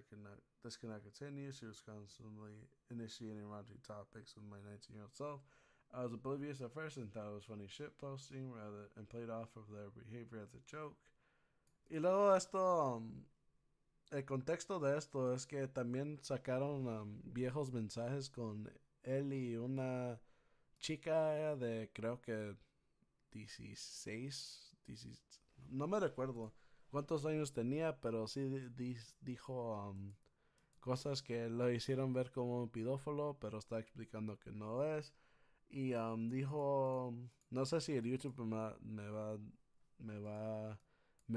this cannot continue. She was constantly initiating raunchy topics with my 19-year-old self. I was oblivious at first and thought it was funny shit posting rather and played off of their behavior as a joke. Y luego esto, el contexto de esto es que también sacaron viejos mensajes con él y una chica de creo que 16, no me recuerdo cuántos años tenía, pero sí dijo cosas que lo hicieron ver como un pedófilo, pero está explicando que no es. Y dijo, no sé si el YouTube me va, me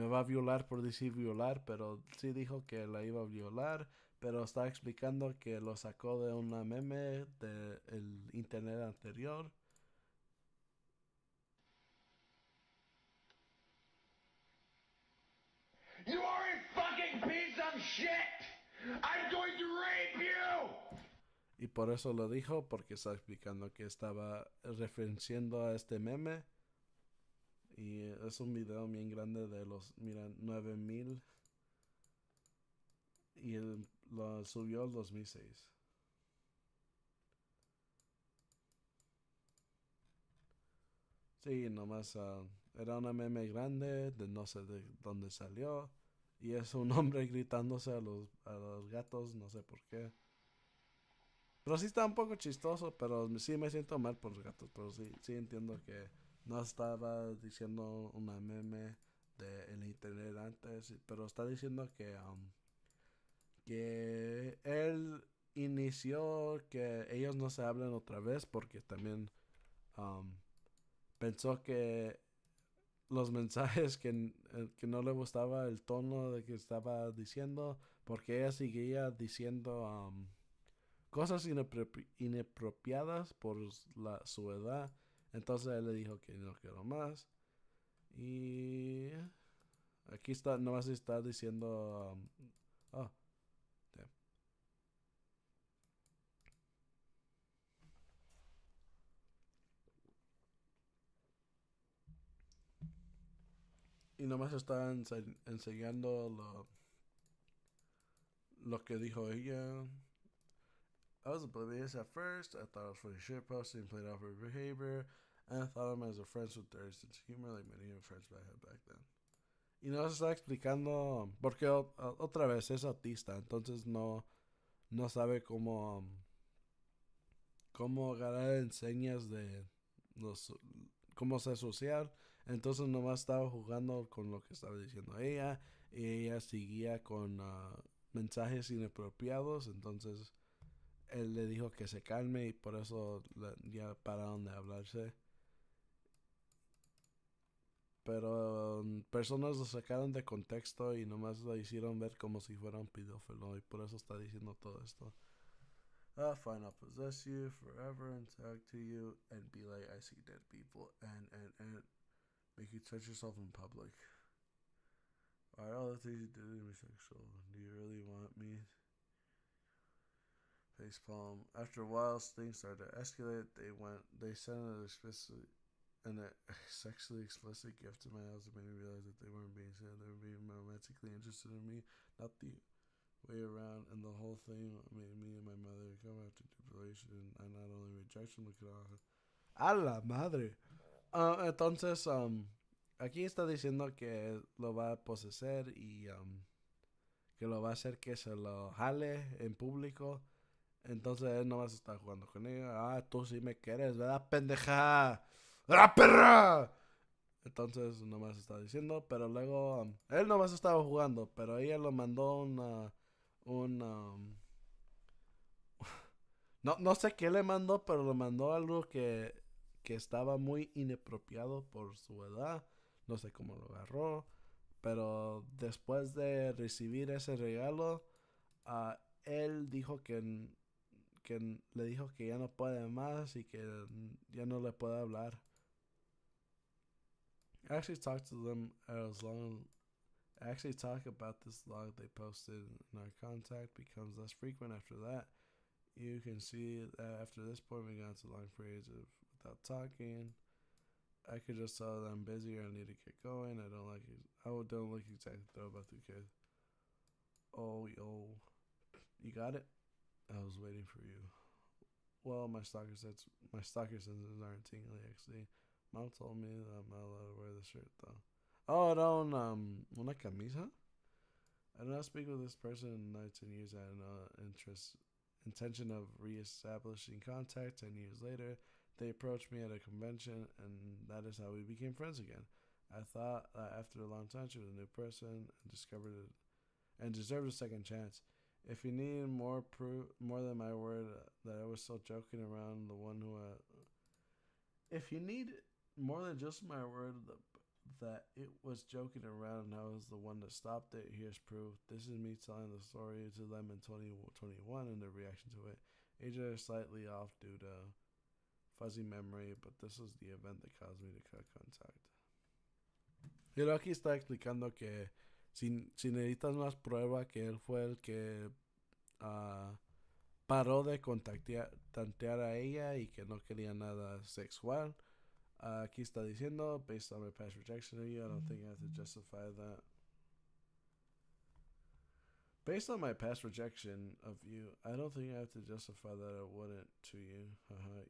va a violar por decir violar, pero sí dijo que la iba a violar, pero está explicando que lo sacó de una meme del internet anterior. You are a fucking piece of shit! I'm going to rape you! Y por eso lo dijo, porque está explicando que estaba referenciando a este meme. Y es un video bien grande de los, mira, 9000. Y él lo subió el 2006. Sí, nomás era una meme grande de no sé de dónde salió. Y es un hombre gritándose a los gatos, no sé por qué. Pero sí está un poco chistoso, pero sí me siento mal por los gatos. Pero sí entiendo que no estaba diciendo una meme del internet antes. Pero está diciendo que él inició que ellos no se hablan otra vez porque también um, pensó que los mensajes que no le gustaba el tono de que estaba diciendo, porque ella seguía diciendo cosas inapropiadas por su edad. Entonces él le dijo que no quiero más. Y aquí está, nomás está diciendo, oh, damn. Y nomás está enseñando lo que dijo ella. I was oblivious at first. I thought it was funny shit posting, played off her behavior, and I thought of him as a friend with their sense of humor, like many of friends I had back then. Y nos está explicando, porque otra vez es autista, entonces no sabe cómo agarrar enseñas de los, cómo ser social. Entonces nomás estaba jugando con lo que estaba diciendo ella, y ella seguía con mensajes inapropiados. Entonces él le dijo que se calme y por eso ya pararon de hablarse. Pero personas lo sacaron de contexto y nomás lo hicieron ver como si fuera un pedófilo, y por eso está diciendo todo esto. Fine, I'll possess you forever and talk to you and be like, I see dead people, and make you touch yourself in public. Alright, all the things you did to me sexual. Do you really want me? Facepalm. After a while, things started to escalate. They sent a sexually explicit gift to my house and made me realize that they weren't being sad. They were being romantically interested in me, not the way around. And the whole thing made me and my mother come after deprivation and not only rejection, but ¡a la madre! Entonces, aquí está diciendo que lo va a poseer y que lo va a hacer que se lo jale en público. Entonces él no vas a estar jugando con ella. Ah, tú sí me quieres, ¿verdad, pendeja? ¡Ah, perra! Entonces nomás está diciendo, pero luego él nomás estaba jugando, pero ella lo mandó no sé qué le mandó, pero le mandó algo que estaba muy inapropiado por su edad. No sé cómo lo agarró. Pero después de recibir ese regalo, él dijo que le dijo que ya no puede más y que ya no le puede hablar. I actually talked to them as long. I actually talk about this log they posted, and our contact becomes less frequent after that. You can see that after this point, we got into long periods of without talking. I could just tell that I'm busy or I need to get going. I don't like exactly throw about the kid. Oh yo, you got it? I was waiting for you. Well, my stalker senses aren't tingly actually. Mom told me that I'm not allowed to wear the shirt though. Oh, don't una camisa? I do not speak with this person in 19 years. I had no intention of re-establishing contact. 10 years later, they approached me at a convention, and that is how we became friends again. I thought that after a long time she was a new person and deserved a second chance. If you need more proof, more than my word that I was still joking around, the one who, if you need more than just my word that it was joking around and I was the one that stopped it, here's proof. This is me telling the story to them in 2021 and their reaction to it. Ages are slightly off due to fuzzy memory, but this was the event that caused me to cut contact. Pero aquí está explicando que si necesitas más prueba que él fue el que paró de tantear a ella y que no quería nada sexual. Aquí está diciendo, based on my past rejection of you, I don't think I have to justify that. Based on my past rejection of you, I don't think I have to justify that I wouldn't to you.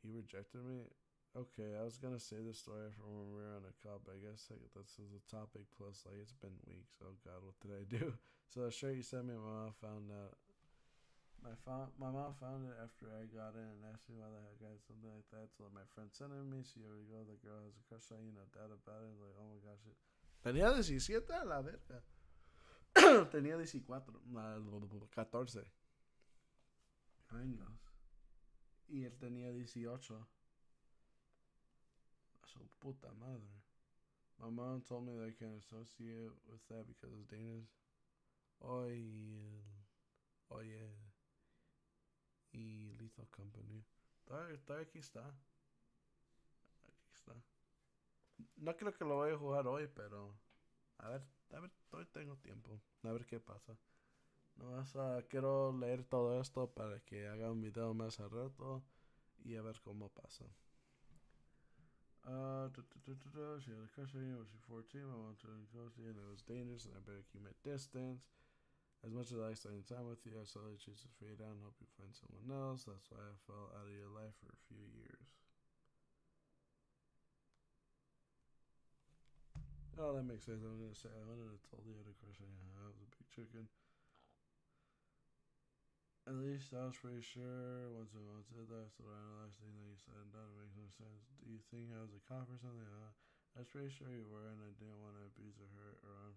You rejected me? Okay, I was gonna say this story from when we were on a call, but I guess like, this is a topic plus like it's been weeks. Oh god, what did I do? So the shirt you sent me, my mom found out. My mom found it after I got in and asked me why the heck I had something like that. So my friend sent it to me. So here we go. The girl has a crush on you, no doubt about it. Like, oh my gosh. Tenía 17 a la verga. Tenía 14. 14 años. Y él tenía 18. Su puta madre. My mom told me that I can't associate with that because it's dangerous. Oye. Y Lethal Company. Aquí está. Aquí está. No creo que lo vaya a jugar hoy, pero a ver, hoy tengo tiempo. A ver qué pasa. Quiero leer todo esto para que haga un video más al rato y a ver cómo pasa. She had a crush on you when she was 14. I wanted to go see and it was dangerous and I better keep my distance. As much as I like spending time with you, I slowly choose to fade out and hope you find someone else. That's why I fell out of your life for a few years. Oh, that makes sense. I was gonna say I wanted to tell the other crush on you. I was a big chicken. At least I was pretty sure once I said that, so I realized thing that you said and done makes no sense. Do you think I was a cop or something? I was pretty sure you were, and I didn't want to abuse or hurt or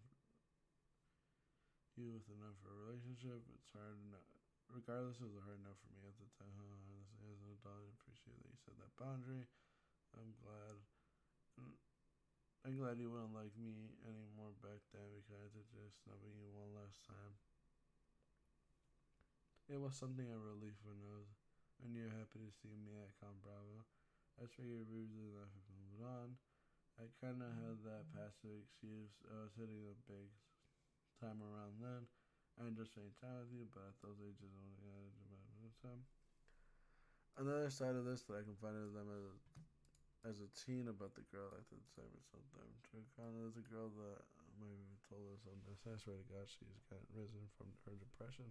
you with enough for a relationship. It's hard enough. Regardless, it was hard enough for me at the time. Honestly, as an adult, I appreciate that you set that boundary. I'm glad. I'm glad you wouldn't like me anymore back then because I did just snubbing you one last time. It was something of relief when you're happy to see me at Con Bravo. I figured we really life and moved on. I kind of had that passive excuse. I was hitting a big time around then. I enjoyed spending time with you, but at those ages, I only had time. Another side of this that I confided to them as a teen about the girl I did say or something. Chuggaconroy is a girl that maybe told us on this. I swear to God, she's gotten risen from her depression.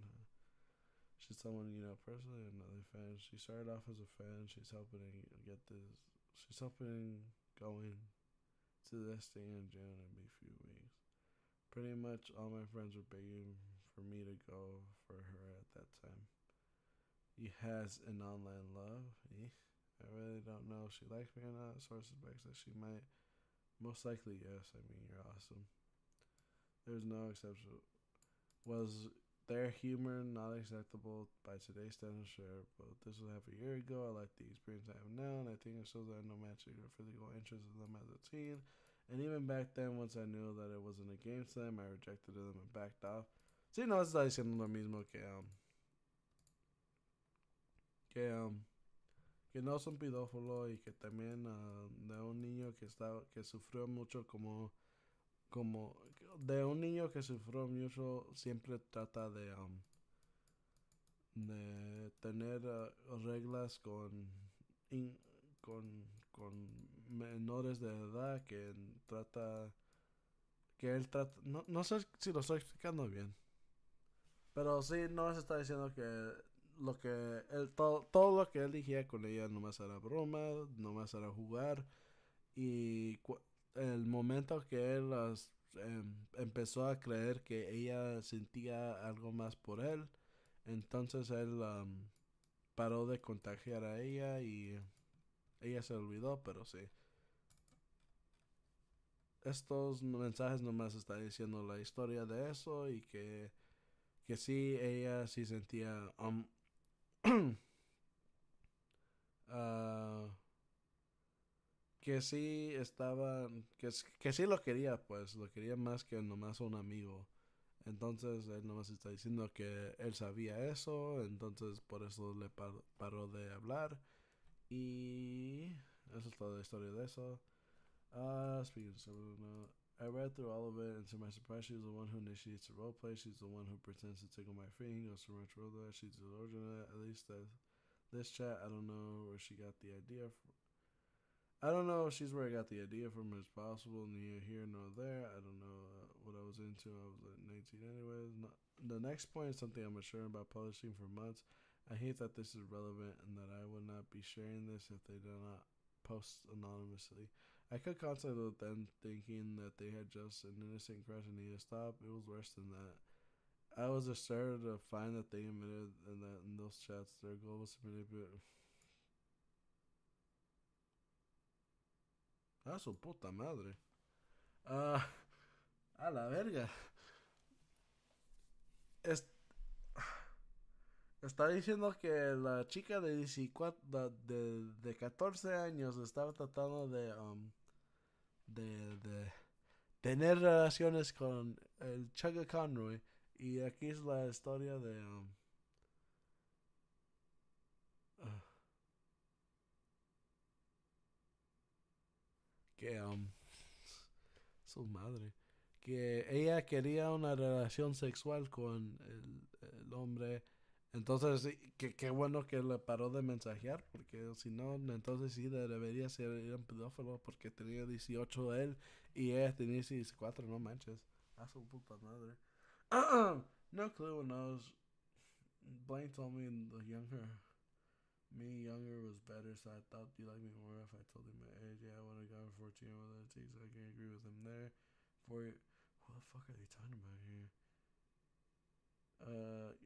She's someone you know personally, another fan. She started off as a fan. She's helping get this. She's helping going to this thing in June in a few weeks. Pretty much all my friends were begging for me to go for her at that time. He has an online love. I really don't know if she likes me or not. Sources suspects that she might. Most likely, yes. I mean, you're awesome. There's no exception. Was their humor not acceptable by today's standards? Sure, but this was half a year ago. I like the experience I have now, and I think it shows that I have no matching or physical interest in them as a teen. And even back then, once I knew that it wasn't against them, I rejected them and backed off. Sí, no, está diciendo lo mismo que, que no es un pedófilo y que también de un niño que sufrió mucho como de un niño que sufrió mucho siempre trata de tener reglas in- con menores de edad que él trata no sé si lo estoy explicando bien, pero sí no se está diciendo que lo que él todo lo que él dijera con ella nomás era broma, nomás era jugar y el momento que él empezó a creer que ella sentía algo más por él, entonces él paró de contagiar a ella y ella se olvidó, pero sí. Estos mensajes nomás está diciendo la historia de eso y que sí, ella sí sentía ah, que sí estaba, que sí lo quería, pues, lo quería más que nomás un amigo. Entonces él nomás está diciendo que él sabía eso, entonces por eso le paró de hablar. Y eso es toda la historia de eso. Speaking of someone, I read through all of it, and to my surprise, she's the one who initiates the roleplay. She's the one who pretends to tickle my finger, goes to much roller. She's the original, at least this chat. I don't know where she got the idea from. I don't know if she's where I got the idea from. It's possible, neither here nor there. I don't know what I was into. I was like 19 anyways. No, the next point is something I'm unsure about publishing for months. I hate that this is relevant and that I would not be sharing this if they do not post anonymously. I could constantly with them thinking that they had just an innocent crush and need to stop. It was worse than that. I was disturbed to find that they admitted and that in those chats their goal was to manipulate. A su puta madre. Ah, a la verga. Es- Está diciendo que la chica de 14, de 14 años estaba tratando de tener relaciones con el Chuggaconroy. Y aquí es la historia de uh, que su madre. Que ella quería una relación sexual con el hombre. Entonces, sí, qué bueno que le paró de mensajear, porque si no, entonces sí debería ser un pedófilo, porque tenía 18 él y ella tenía 14, no manches. A su puta madre. No clue when I was. Blaine told me the younger was better, so I thought you liked me more if I told you my age. Yeah, I would have gone 14 with that takes. I can agree with him there. For what the fuck are they talking about here?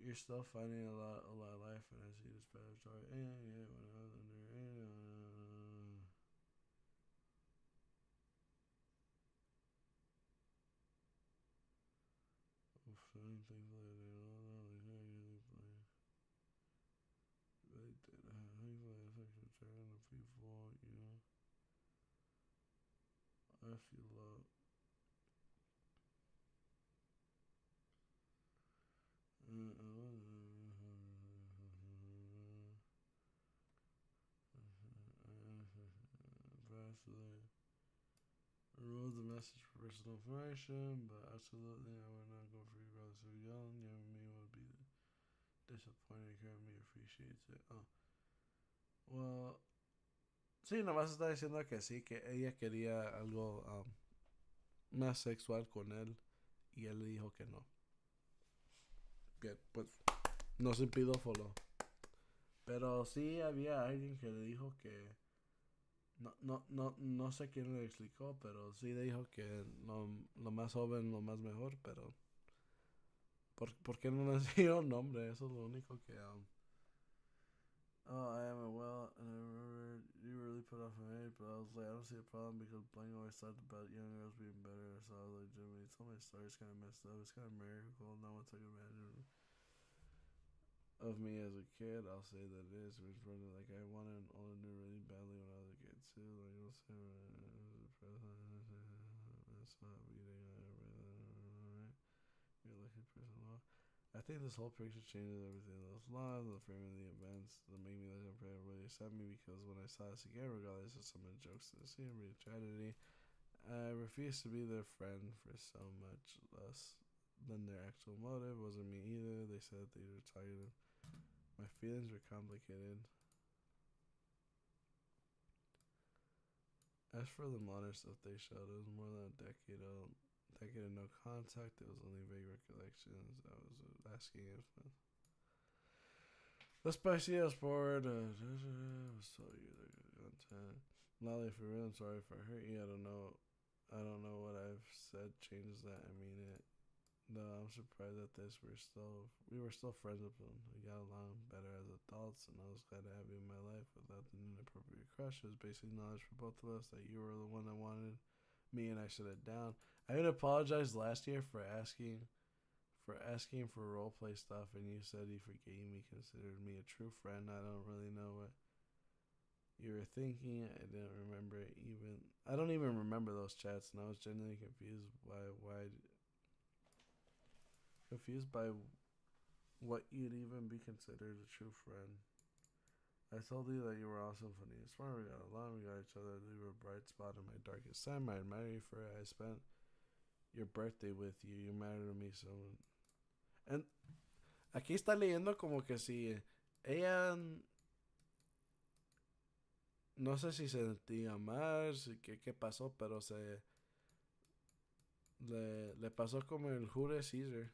You're still finding a lot of life, and I see this better story. And yeah, when I was under, things like they did. Things like affection, turn the people, you know. I feel love. Vastly removes the message for personal information, but absolutely I would not go for you brother so young. Young me would be disappointed. Current me appreciates it. Oh. Well, sí, nomás está diciendo que sí, que ella quería algo más sexual con él y él le dijo que no. Que pues no se pedófilo. Pero sí había alguien que le dijo que no sé quién le explicó, pero sí le dijo que lo más joven, lo más mejor, pero ¿por qué no le enseñó un nombre? Eso es lo único que oh, I am a well, and I remember you really put off my age, but I was like, I don't see a problem because Blank always talked about young girls being better, so I was like, Jimmy, you told my story, it's kind of messed up, it's kind of miracle, no one took advantage of me as a kid. I'll say that it is, it's running like I wanted an older dude really badly when I was a kid too, like, You're looking for some law. I think this whole picture changes everything. Those laws, the framing of the events, that made me look unfair really upset me because when I saw this again, regardless of some of the jokes to the scenery, tragedy, I refused to be their friend for so much less than their actual motive. Wasn't me either. They said they were tired. My feelings were complicated. As for the modern stuff they showed, it was more than a decade old. Decade of no contact. It was only vague recollections. I was asking if the spicy ass board was so you the content. Lolly, for real, I'm sorry if I hurt you. I don't know what I've said changes that. I mean it. No, I'm surprised at this. We were still friends with them. We got along better as adults, and I was glad to have you in my life without the inappropriate crush. It was basically knowledge for both of us that you were the one that wanted me, and I shut it down. I even apologized last year for asking for roleplay stuff, and you said you forgave me, considered me a true friend. I don't really know what you were thinking. I don't even remember those chats, and I was genuinely confused by what you'd even be considered a true friend. I told you that you were awesome, funny, and smart. We got along, we got each other. You were a bright spot in my darkest time. I admire you for it. I spent your birthday with you. You mattered to me so. And aquí está leyendo como que si ella no sé si se sentía mal, qué pasó, pero le pasó como el Julius Caesar.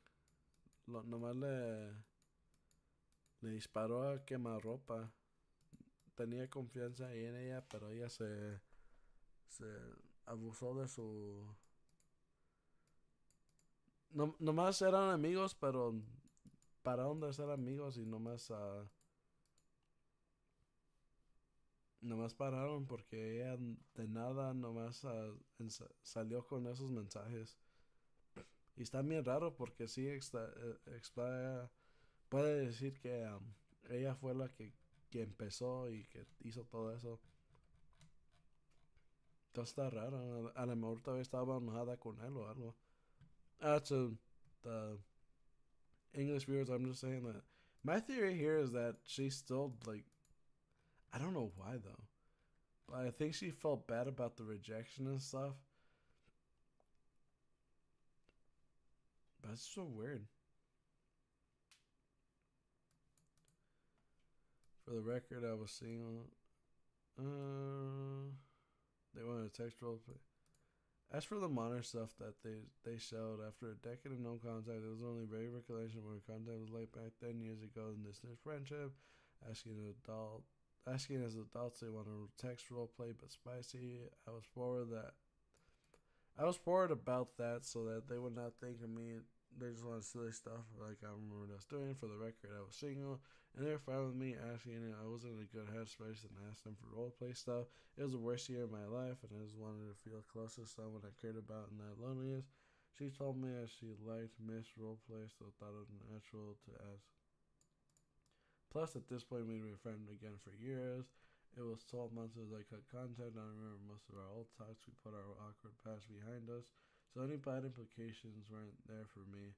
Nomás le disparó a quemarropa. Tenía confianza en ella, pero ella se abusó de su... nomás eran amigos, pero pararon de ser amigos y nomás pararon porque ella de nada nomás salió con esos mensajes. Y está bien raro porque sí puede decir que ella fue la que empezó y que hizo todo eso. Entonces está raro. A lo mejor todavía estaba enojada con él o algo. To the English viewers, I'm just saying that my theory here is that she's still like, I don't know why though, but I think she felt bad about the rejection and stuff. That's so weird. For the record, I was single. They wanted a text roleplay. As for the modern stuff that they showed, after a decade of no contact, it was only very recollection of what contact was like back then, years ago, in this new friendship. Asking as adults they want to text roleplay, but spicy. I was forward about that so that they would not think of me. They just wanted silly stuff like I remember us doing. For the record, I was single, and they were fine with me asking it. I wasn't in a good headspace and asked them for roleplay stuff. It was the worst year of my life, and I just wanted to feel close to someone I cared about in that loneliness. She told me that she liked Miss roleplay, so thought it was natural to ask. Plus, at this point, we'd been friends again for years. It was 12 months since I cut contact. I remember most of our old talks. We put our awkward past behind us, so any bad implications weren't there for me.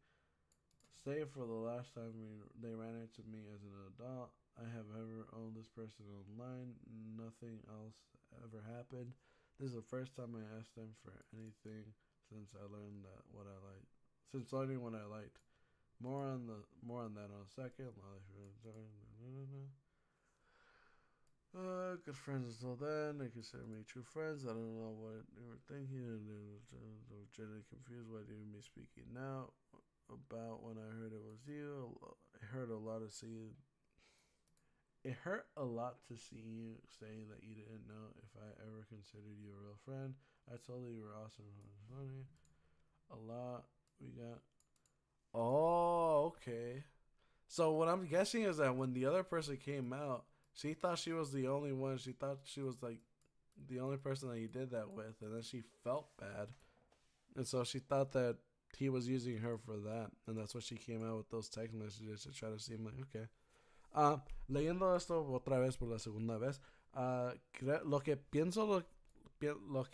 Save for the last time they ran into me as an adult. I have ever owned this person online. Nothing else ever happened. This is the first time I asked them for anything since I learned what I liked. Since learning what I liked. More on that in a second. Good friends until then. They consider me true friends. I don't know what they were thinking, and they were generally confused why they didn't be speaking now about when I heard it was you. It hurt a lot to see you. It hurt a lot to see you say that you didn't know if I ever considered you a real friend. I told you were awesome and funny. A lot. We got. Oh, okay. So what I'm guessing is that when the other person came out, she thought she was the only one. She thought she was like the only person that he did that with, and then she felt bad, and so she thought that he was using her for that, and that's why she came out with those text messages to try to seem like okay. Leyendo esto otra vez por la segunda vez, lo que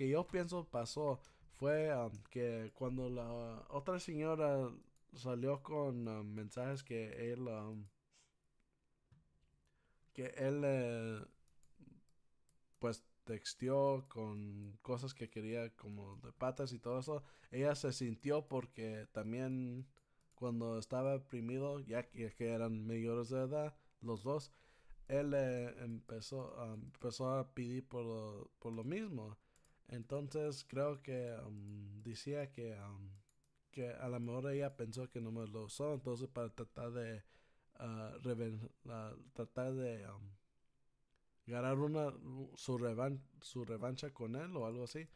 yo pienso pasó fue que cuando la otra señora salió con mensajes que él pues texteó con cosas que quería como de patas y todo eso, ella se sintió porque también cuando estaba deprimido, ya que eran mayores de edad, los dos, él empezó a pedir por lo mismo. Entonces creo que decía que a lo mejor ella pensó que no me lo usó, entonces para tratar de tratar de ganar su revancha con él o algo así.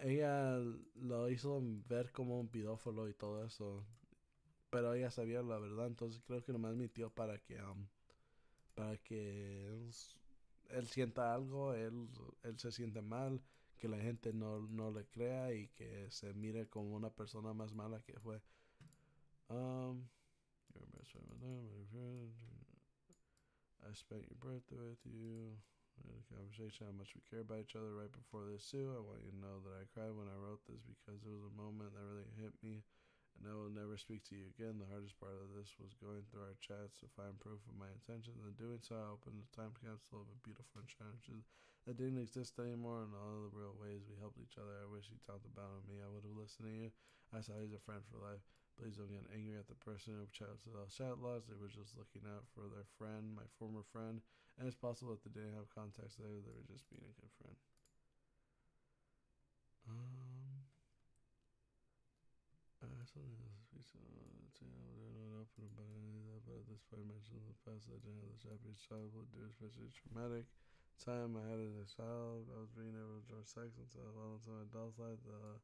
Ella lo hizo ver como un pedófilo y todo eso, pero ella sabía la verdad, entonces creo que nomás mintió para que él sienta algo, él se siente mal, que la gente no le crea y que se mire como una persona más mala que fue. Um, I spent your birthday with you. We had a conversation how much we care about each other right before this too. I want you to know that I cried when I wrote this because it was a moment that really hit me, and I will never speak to you again. The hardest part of this was going through our chats to find proof of my intentions. In doing so, I opened the time capsule of a beautiful challenges that didn't exist anymore, and all the real ways we helped each other. I wish you talked about me. I would have listened to you. I saw he's a friend for life. Please don't get angry at the person who chose the chat logs. They were just looking out for their friend, my former friend, and it's possible that they didn't have context there. They were just being a good friend. Something else. I don't open about any of that, but at this point, I mentioned in the past that I didn't have the Japanese childhood, due especially traumatic time I had as a child. I was being able to enjoy sex until well into my adult life. The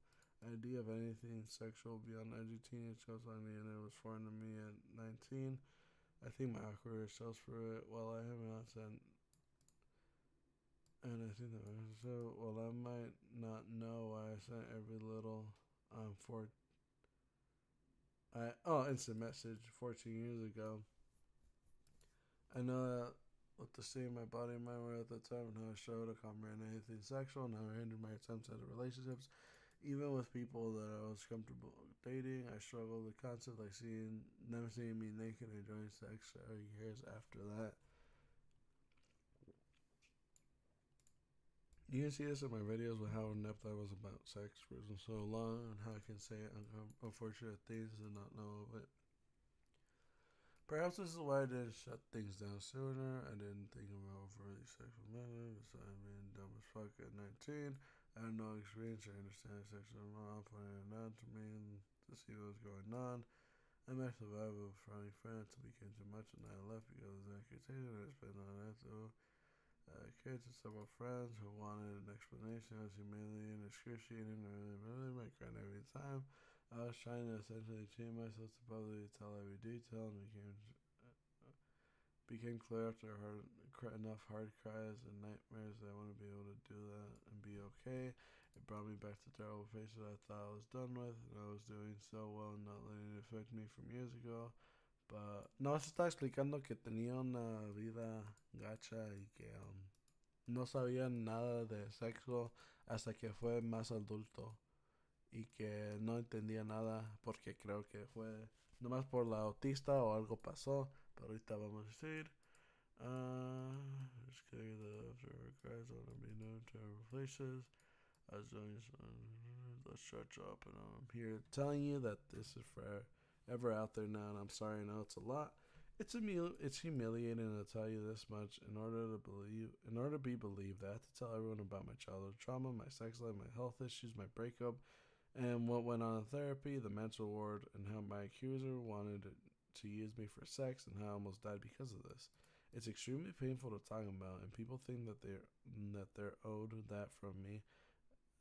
idea of anything sexual beyond edgy teenage shows on me, and it was foreign to me at 19. I think my awkward shows for it. While I have not sent, and I think that so. Well, I might not know why I sent every little for instant message 14 years ago. I know that with the state of my body and mind were at the time and how I struggled to comprehend anything sexual and how I hindered my attempts at relationships. Even with people that I was comfortable dating, I struggled with the concept like never seeing me naked and enjoying sex years after that. You can see this in my videos with how inept I was about sex for so long and how I can say unfortunate things and not know of it. Perhaps this is why I didn't shut things down sooner. I didn't think about overly sexual matters. Besides being dumb as fuck at 19, I had no experience or understanding sexual mom pointing it out to me and to see what was going on. I met the vibe of friendly friends who became too much and I left because I could take it. I spent on that so kids and several friends who wanted an explanation. I was humiliating, excruciating, and really my crying every time. I was trying to essentially chain myself to publicly tell every detail and became clear after enough hard cries and nightmares that I want to be able to do that and be okay. It brought me back to terrible faces I thought I was done with, and I was doing so well not letting it affect me from years ago. But no, se está explicando que tenía una vida gacha y que no sabía nada de sexo hasta que fue más adulto y que no entendía nada porque creo que fue nomás por la autista o algo pasó, pero ahorita vamos a decir just kidding that after her cries I want to be known to our places. I was doing let's stretch up and I'm here telling you that this is forever out there now and I'm sorry I know it's a lot. It's humiliating to tell you this much. In order to be believed, I have to tell everyone about my childhood trauma, my sex life, my health issues, my breakup, and what went on in therapy, the mental ward, and how my accuser wanted to use me for sex, and how I almost died because of this. It's extremely painful to talk about, and people think that they're owed that from me.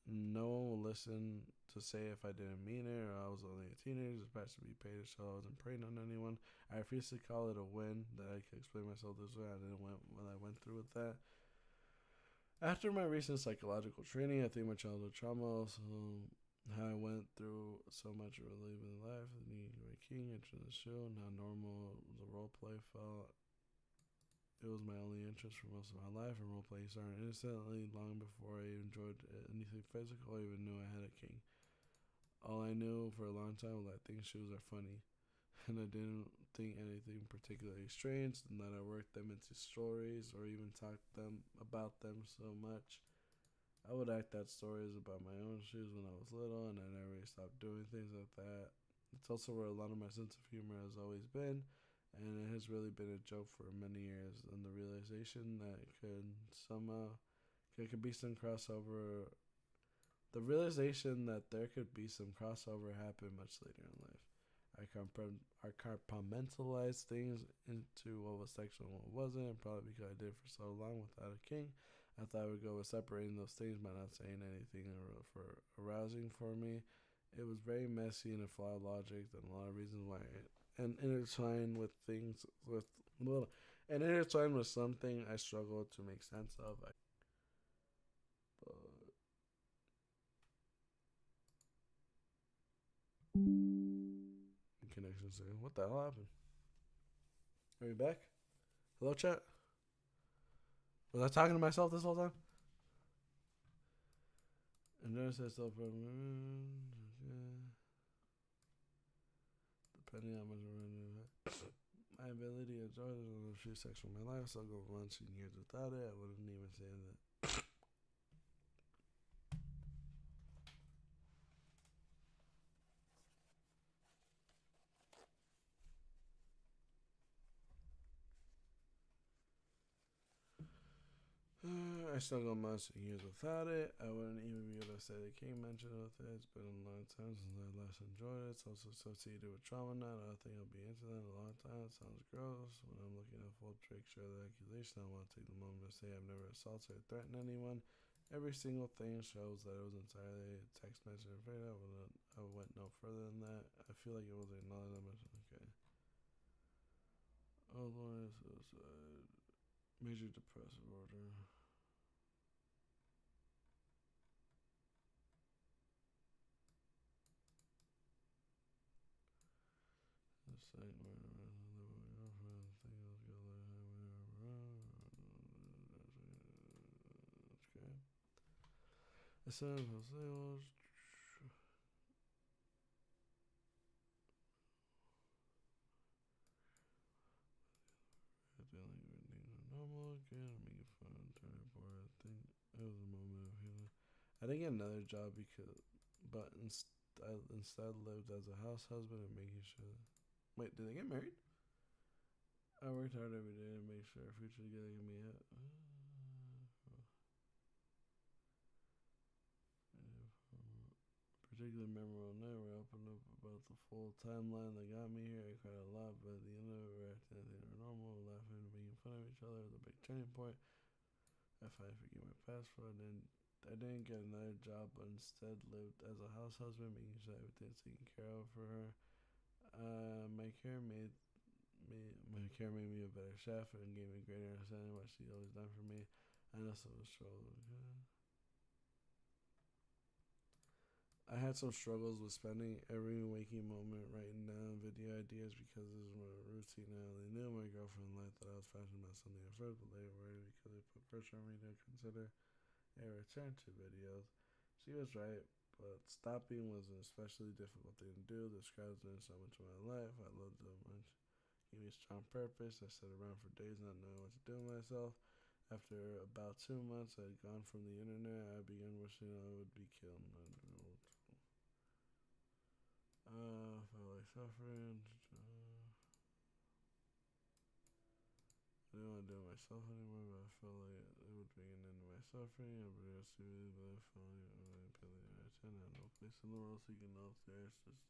No one will listen to say if I didn't mean it or I was only a teenager. It's best to be paid so I wasn't preying on anyone. I refuse to call it a win that I could explain myself this way. I went through with that. After my recent psychological training, I think my childhood trauma also how I went through so much of living life, the need my king, entering the show, and how normal the role play felt It was my only interest for most of my life, and role playing started instantly, long before I enjoyed anything physical or even knew I had a king. All I knew for a long time was I think shoes are funny, and I didn't think anything particularly strange, and that I worked them into stories or even talked them about them so much. I would act out stories about my own shoes when I was little, and I never really stopped doing things like that. It's also where a lot of my sense of humor has always been, and it has really been a joke for many years. And the realization that there could be some crossover, the realization that there could be some crossover happened much later in life. I compartmentalized things into what was sexual and what wasn't, and probably because I did it for so long without a king. I thought I would go with separating those things by not saying anything for arousing for me. It was very messy and a flawed logic, and a lot of reasons why. And intertwined with things with well, and intertwined with something I struggled to make sense of. But connection saying, what the hell happened? Are we back? Hello, chat. Was I talking to myself this whole time? And then it says self depending on my ability to enjoy the free sex from my life, so I'll go months and years without it. I wouldn't even say that. I still go months and years without it. I wouldn't even be able to say the king mentioned with it. It's been a long time since I last enjoyed it. It's also associated with trauma now. I don't think I'll be into that in a long time. It sounds gross. When I'm looking at full picture of the accusation, I want to take the moment to say I've never assaulted or threatened anyone. Every single thing shows that it was entirely a text message or video. I went no further than that. I feel like it was another dimension. Okay. Oh, Lord, suicide. Major depressive order. It's like okay. I said normal again. Making fun. Turn report. I think it was a moment of healing. I didn't get another job but I instead lived as a house husband and making sure. Wait, did they get married? I worked hard every day to make sure our future together can be a particularly memorable night where I opened up about the full timeline that got me here. I cried a lot, but at the end of it, we acted as they were normal, laughing and making fun of each other. It was a big turning point. I finally forgave my past for it, and I didn't get another job, but instead lived as a house husband, making sure everything's taken care of for her. My care made me a better chef and gave me greater understanding of what she's always done for me. And also was trouble. I had some struggles with spending every waking moment writing down video ideas because this is my routine. I only knew my girlfriend liked that I was passionate about something at first, but later worried because it put pressure on me to consider a return to videos. She was right, but stopping was an especially difficult thing to do. The scratch did so much of my life. I loved so much. Gave me a strong purpose. I sat around for days not knowing what to do with myself. After about 2 months I had gone from the internet, I began wishing I would be killed. Felt like suffering. I didn't want to do it myself anymore, but I felt like it would bring an end to my suffering. I was really, but I felt like I had no place in the world seeking out there. It's just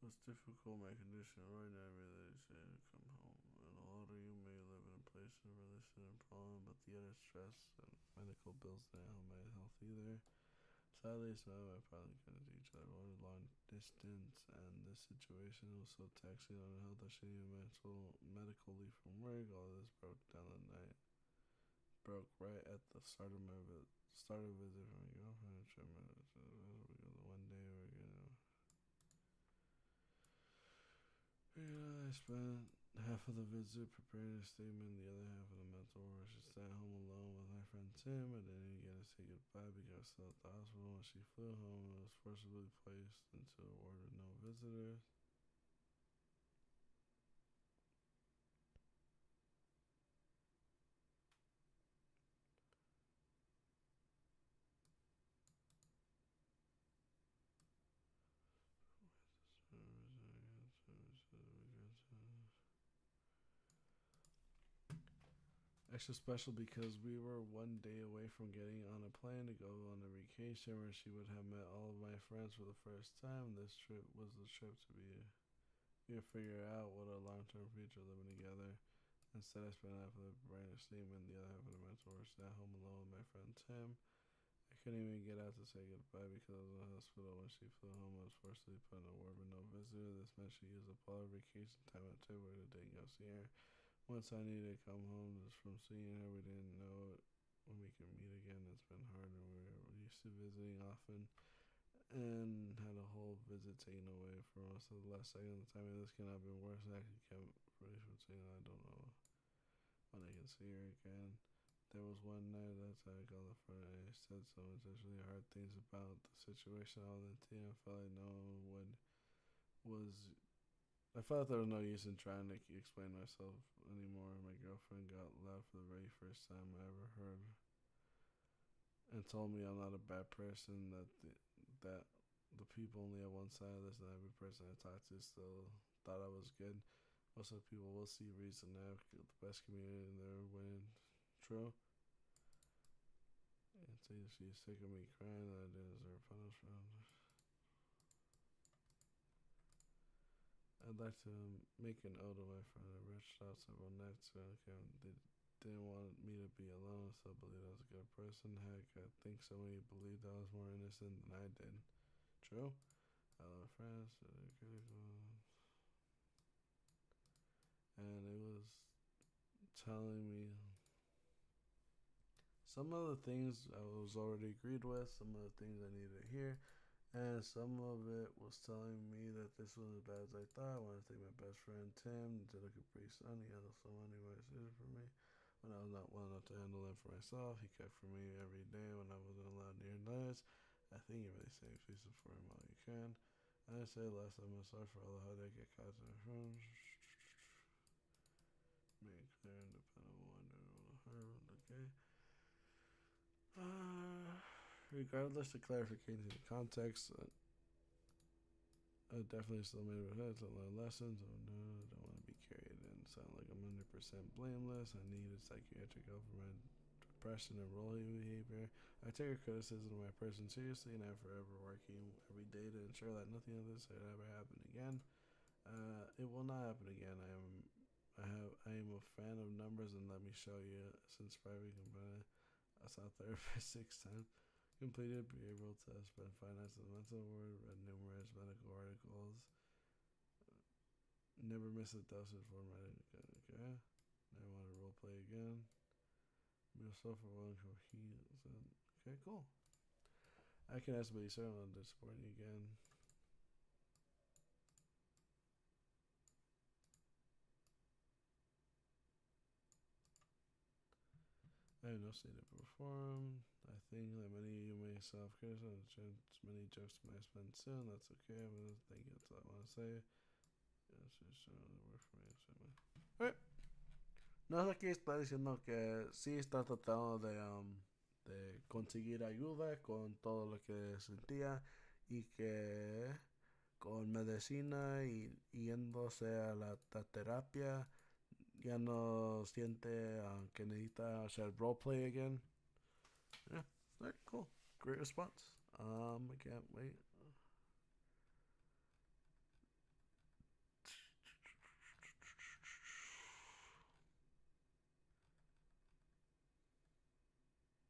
was difficult. My condition right now really said to come home. And a lot of you may live in a place of relation and problem, but the other stress and medical bills didn't help my health either. Sadly, some of my probably couldn't see each other over long distance, and this situation was so taxing on health I should even medical leave from work. All this broke down the night. Broke right at the start of my start of visit from my girlfriend. One day we're gonna. I spent Half of the visit preparing a statement, the other half of the mental where she sat home alone with my friend Tim. I didn't get to say goodbye because still at the hospital. When she flew home, I was forcibly placed into a ward with no visitors. Extra special because we were one day away from getting on a plane to go on a vacation where she would have met all of my friends for the first time. This trip was the trip to be figure out what a long-term future living together. Instead, I spent half of the brain asleep and the other half of the mental were sat home alone with my friend Tim. I couldn't even get out to say goodbye because I was in the hospital. When she flew home, I was forcibly put in a ward with no visitor. This meant she used up all her vacation time at Tibber to didn't go see her. Once I needed to come home just from seeing her, we didn't know when we could meet again. It's been hard, and we were used to visiting often, and had a whole visit taken away from us at the last second. The timing of this cannot be worse. I actually kept pretty from saying I don't know when I can see her again. There was one night that I called the front and I said some essentially hard things about the situation. All the team, I felt like no one was. I felt there was no use in trying to explain myself anymore. My girlfriend got loud for the very first time I ever heard, and told me I'm not a bad person. That the people only have one side of this, and every person I talked to still thought I was good. Most of the people will see reason I have the best community in their win. True. And say she's sick of me crying that I didn't deserve punishment. I'd like to make an ode to my friend. I reached out several nights ago. They didn't want me to be alone, so I believed I was a good person. Heck, I think so many believed I was more innocent than I did. True. I love friends. And it was telling me some of the things I was already agreed with, some of the things I needed to hear, and some of it was telling me that this wasn't as bad as I thought. I wanted to take my best friend Tim to look at pretty son. He handled so many decisions for me. When I was not well enough to handle them for myself, he kept for me every day when I wasn't allowed near nights. I think you really say please support him all you can. I say last time I'm sorry for all the heartache I caused my friends. Being clear, independent, wonder, okay. Regardless of clarification of the context, I definitely still made it to learn lessons. Oh no, I don't want to be carried in. Sound like I'm 100% blameless. I needed psychiatric help for my depression and role behavior. I take her criticism of my person seriously, and I'm forever working every day to ensure that nothing of this would ever happen again. It will not happen again. I am a fan of numbers, and let me show you. Since private component, I saw a therapist 6 times. Completed behavioral tests, spent finance and mental ward, read numerous medical articles. Never miss a dosage for my okay. Never want to role play again. Real so for one for he said, okay, cool. I can ask, but you certainly want to support you again. I have no state to perform. I think that many of you may self-criticize. Many jokes might spend soon. That's okay. I'm gonna thank you. That's all I want to say. Yes, it's work for me. Alright. No, aquí está diciendo que sí está tratando de conseguir ayuda con todo lo que sentía y que con medicina y yéndose a la terapia ya no siente que necesita hacer roleplay again. Yeah, alright, cool. Great response. I can't wait.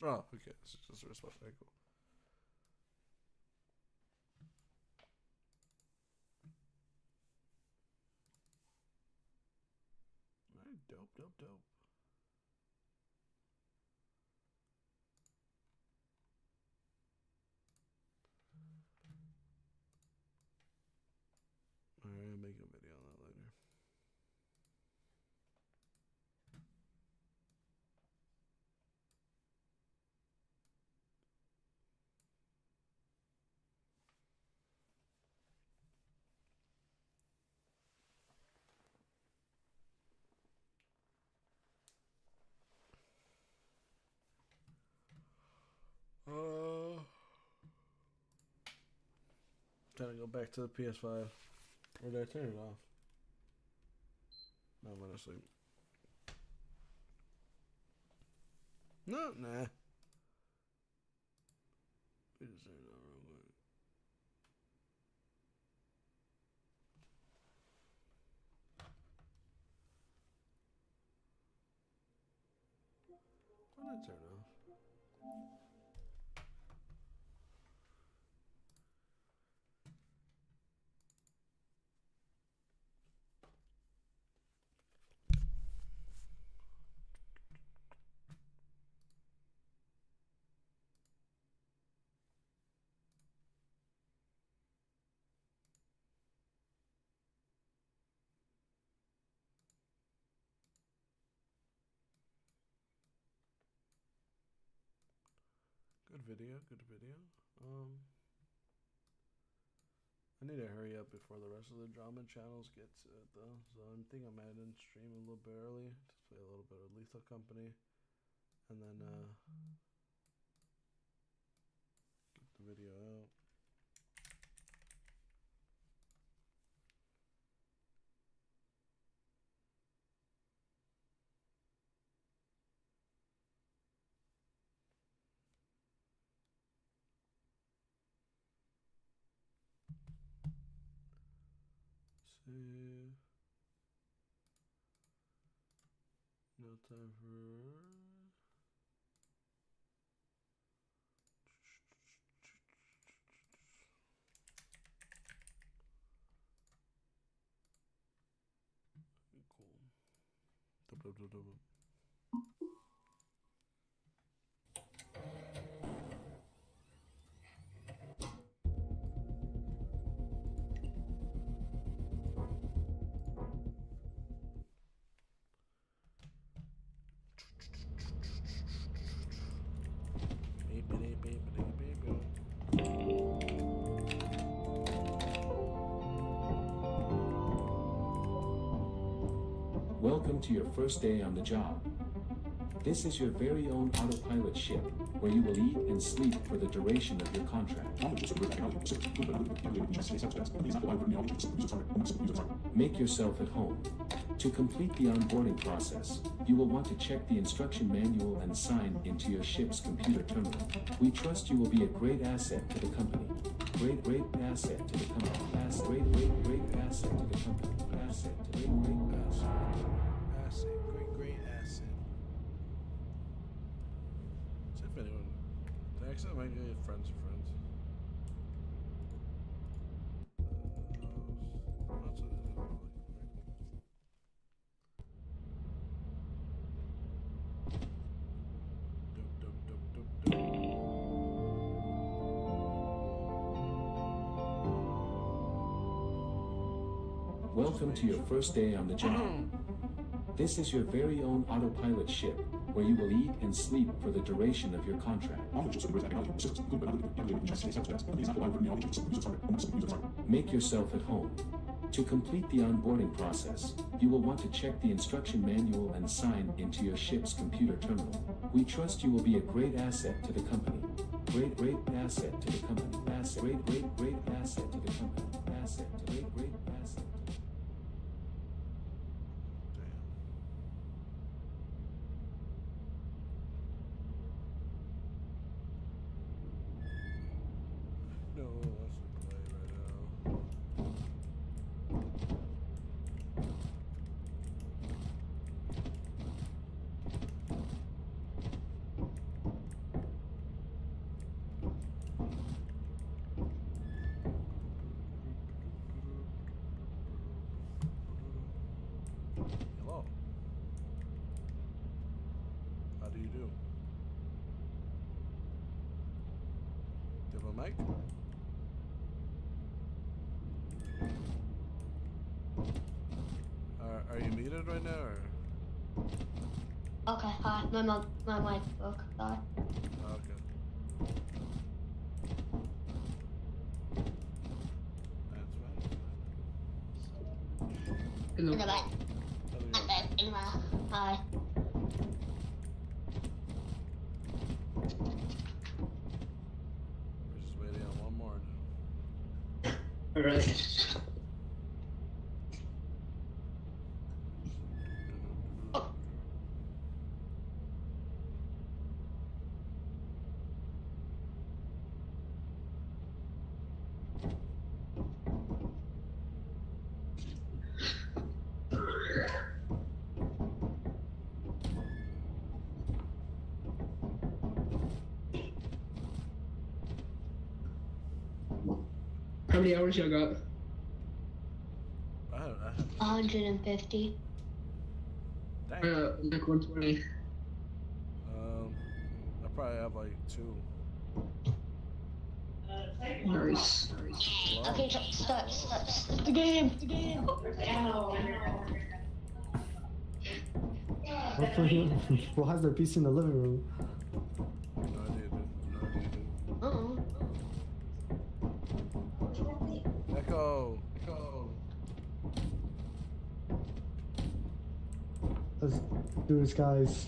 Oh, okay. This is just a response. Very cool. Alright, dope. Alright, I'll make a video on that later. Time to go back to the PS5. Or did I turn it off? No, I'm gonna sleep. No, nah. We just turned it on real quick. Why did I turn it off? Good video, good video. I need to hurry up before the rest of the drama channels get to it though. So I think I might end stream a little bit early. Just play a little bit of Lethal Company. And then get the video out. Save. No time for. Cool. Double. Welcome to your first day on the job. This is your very own autopilot ship, where you will eat and sleep for the duration of your contract. Make yourself at home. To complete the onboarding process, you will want to check the instruction manual and sign into your ship's computer terminal. We trust you will be a great asset to the company. Great asset to the company. Great asset to the company. Asset to great asset. Great asset. See if anyone. Did I accidentally get friends or friends? Lots of Welcome to your first day on the job. This is your very own autopilot ship, where you will eat and sleep for the duration of your contract. Make yourself at home. To complete the onboarding process, you will want to check the instruction manual and sign into your ship's computer terminal. We trust you will be a great asset to the company. Great asset to the company. Asset. Great asset to the company. Asset. Great asset. No, let's play right now. Hello. How do you do? Do you have a mic? Are you muted right now, or? Okay, hi. My mic broke. Sorry. Oh, okay. That's fine. In the back. How do you- I'm back in my. Hi. We're just waiting on one more now. Alright. How many hours y'all got? I have 150. dang. Like 120. I probably have like 2. Nice. Wow. Okay, start the game. The game. Hopefully, who has their PC in the living room? No idea, dude. No idea, dude. Uh-oh. Echo. Echo. Let's do this, guys.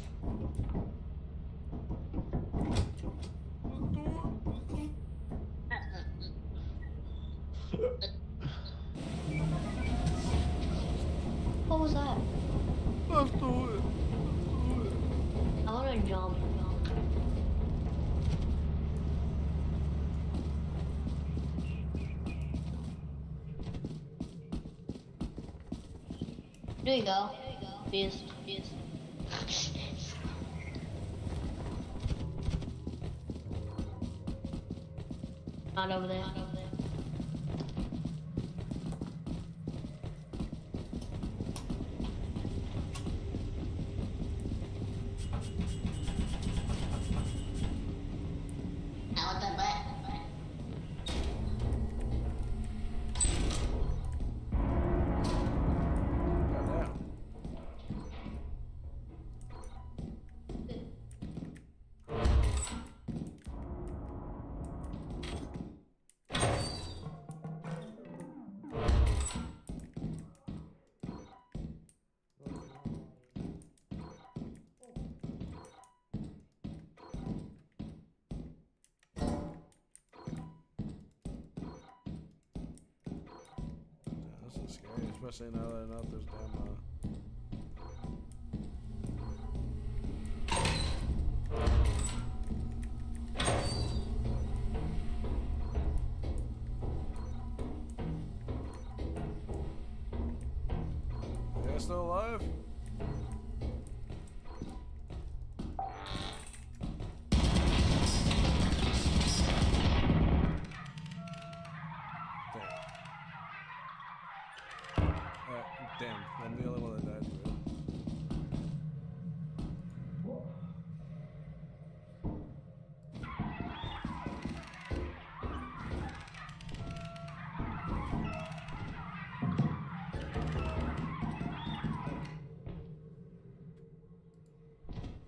What was that? Let's do it. I want to jump. There you go. Yes. Not over there. I want that butt. Goddamn. This is scary, especially now that I know there's damn You guys still alive? Damn, I'm the only one that died, really.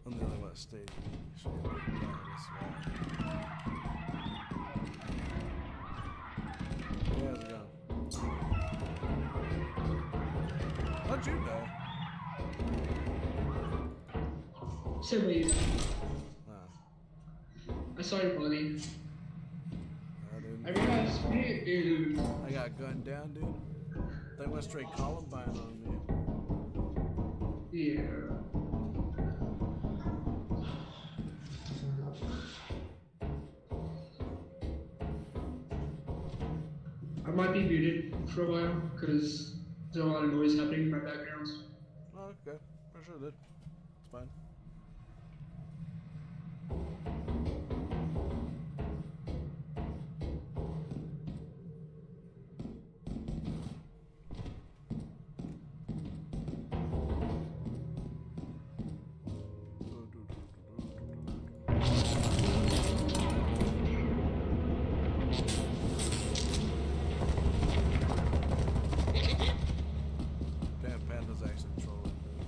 I'm the only one that stayed. So that's why. Yeah, how's it going? How'd you die? Simply, Nah. I saw your body. I didn't. I realized, dude. I got gunned down, dude. They went straight Columbine on me. Yeah. I might be muted for a while because there's a lot of noise happening in my background. Oh, okay. For sure, dude. It's fine. Damn, Panda's actually trolling, dude.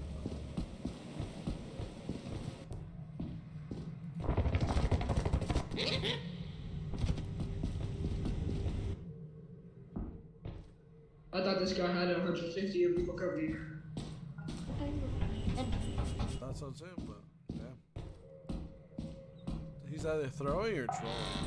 I thought this guy had 150 of people coverage. Thought so too, but yeah. He's either throwing or trolling.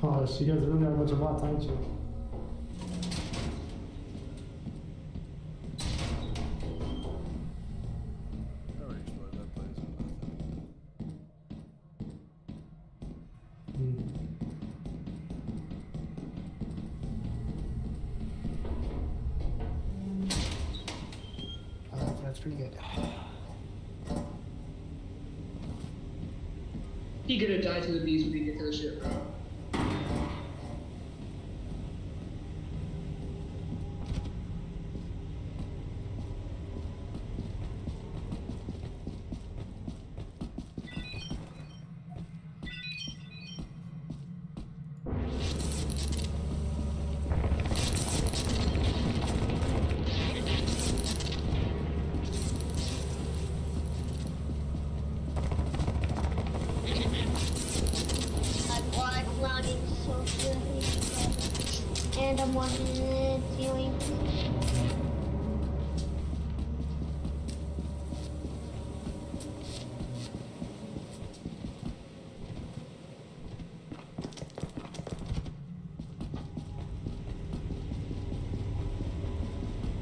Gosh, you guys really have a bunch of bots, aren't you? I already explored that place. That's pretty good. He gonna die to the bees when we get to the ship, bro. I'm lagging so good. And I'm watching it, feeling.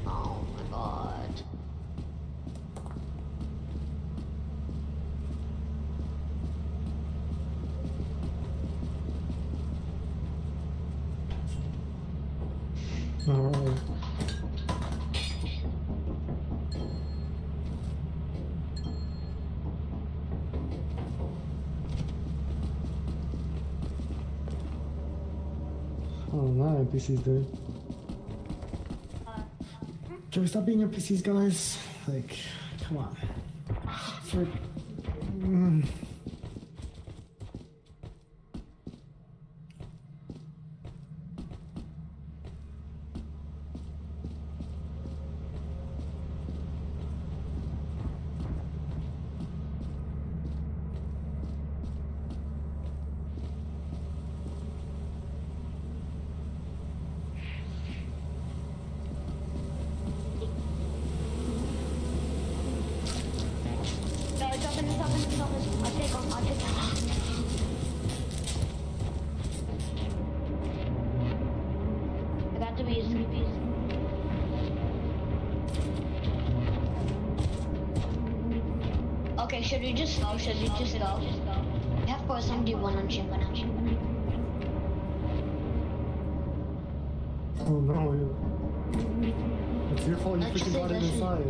Oh my god. Alright. Oh, my NPCs, dude. Can we stop being NPCs, guys? Like, come on. For... No, it's open, it's open, it's open. I'll take them, I'll take them. I got the bees. Okay, should we just go? Should we just go? We have for some D1 on chip and Oh no. It's your fault you Let's freaking see, got it let's see. inside.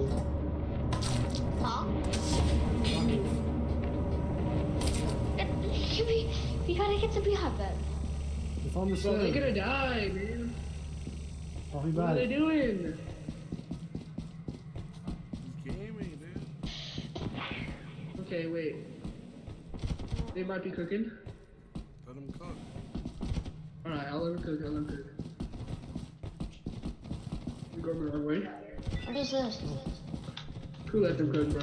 Huh? We gotta get the beehive back. It's on the Bro, they're ship. gonna die, man. I'll be What are back. they doing? He's gaming, dude. Okay, wait. They might be cooking. Let him cook. Alright, I'll let them cook, I'll let them cook. We going the wrong way? What is this? Who let them cook, bro?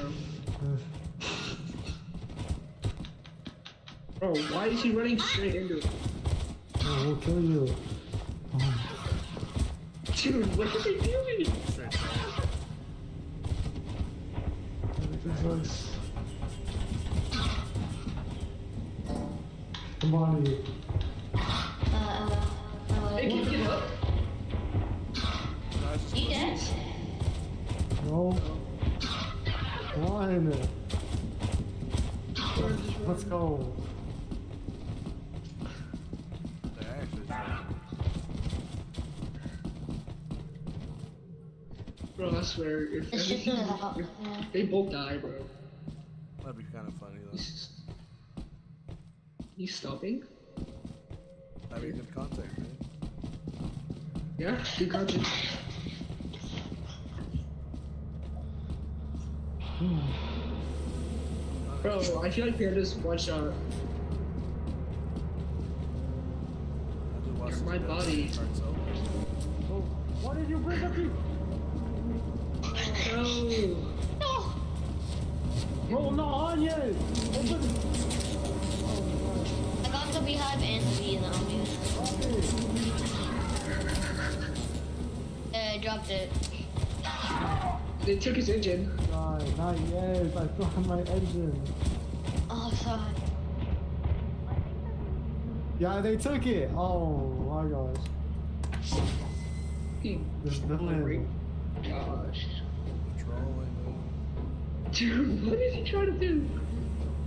Bro, why is he running straight into it? Oh, we'll kill you. Dude, what are they doing? Straight forward. Jesus. Come on, you. They can't get up. No, it's just You dead? No. Come on. Let's go. They're actually trying. Bro, I swear, if, It's just if they both die, bro. That'd be kind of funny though. He's stopping? That'd be good contact, man. Yeah, be conscious. Bro, I feel like they're just one shot. I just watched My this body. video start so- Oh, why did you bring up you? No! Bro, I'm not on yet. Open. I got the beehive and the bee that I'm using. I dropped it. They took his engine. Not yet. I still have my engine. Oh, sorry. Yeah, they took it. Oh my gosh. There's nothing. Gosh. Trolling. Dude, what is he trying to do?